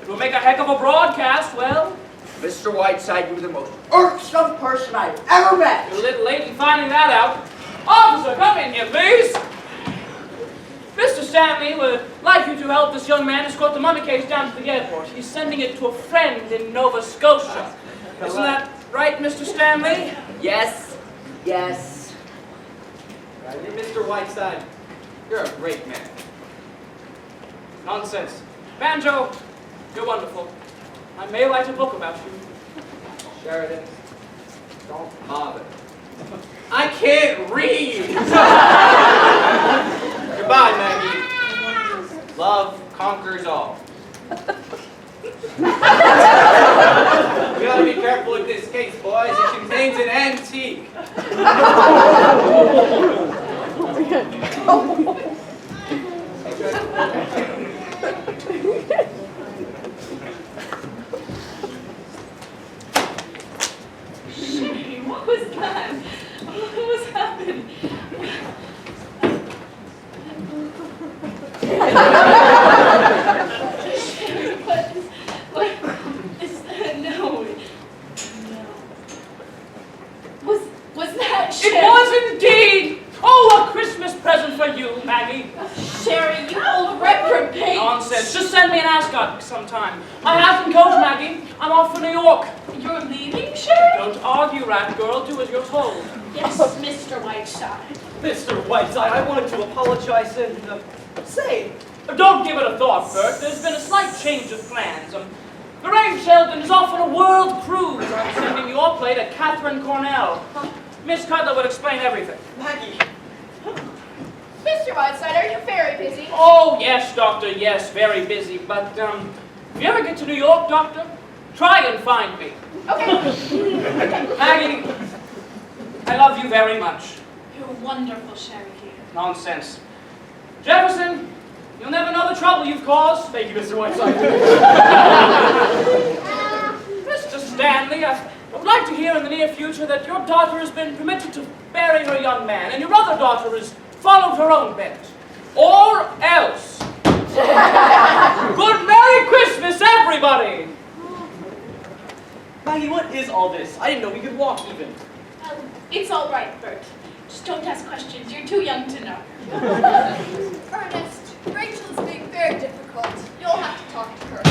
It will make a heck of a broadcast, well. Mr. Whiteside, you're the most irksome person I've ever met. You're a little late in finding that out. Officer, come in here, please. Mr. Stanley would like you to help this young man escort the mummy case down to the airport. He's sending it to a friend in Nova Scotia. Isn't that right, Mr. Stanley? Yes, yes. Mr. Whiteside, you're a great man. Nonsense. Banjo, you're wonderful. I may write a book about you. Sheridan, don't bother. I can't read! Goodbye, Maggie. Love conquers all. We ought to be careful with this case, boys. It contains an antique. Sherry, what was that? What was happening? Sherry, what is that? No. Was that Sherry? It was indeed! Oh, a Christmas present for you, Maggie. Sherry, you old reprobate. Nonsense. Just send me an ascot sometime. I have to coach, Maggie. I'm off for New York. You're leaving, Sherry? Don't argue, rat girl. Do as you're told. Yes, Mr. Whiteside. Mr. Whiteside, I wanted to apologize and say, Don't give it a thought, Bert. There's been a slight change of plans. Lorraine Sheldon is off on a world cruise. I'm sending your play to Catherine Cornell. Miss Cutler would explain everything. Maggie. Mr. Whiteside, are you very busy? Oh, yes, Doctor, yes, very busy. But, if you ever get to New York, Doctor, try and find me. Okay. Maggie, I love you very much. You're wonderful, Sherry here. Nonsense. Jefferson, you'll never know the trouble you've caused. Thank you, Mr. Whiteside. Mr. Stanley, I would like to hear in the near future that your daughter has been permitted to bury her young man, and your other daughter has followed her own bent. Or else. Good Merry Christmas, everybody! Maggie, what is all this? I didn't know we could walk even. It's all right, Bert. Just don't ask questions. You're too young to know. Ernest, Rachel's being very difficult. You'll have to talk to her.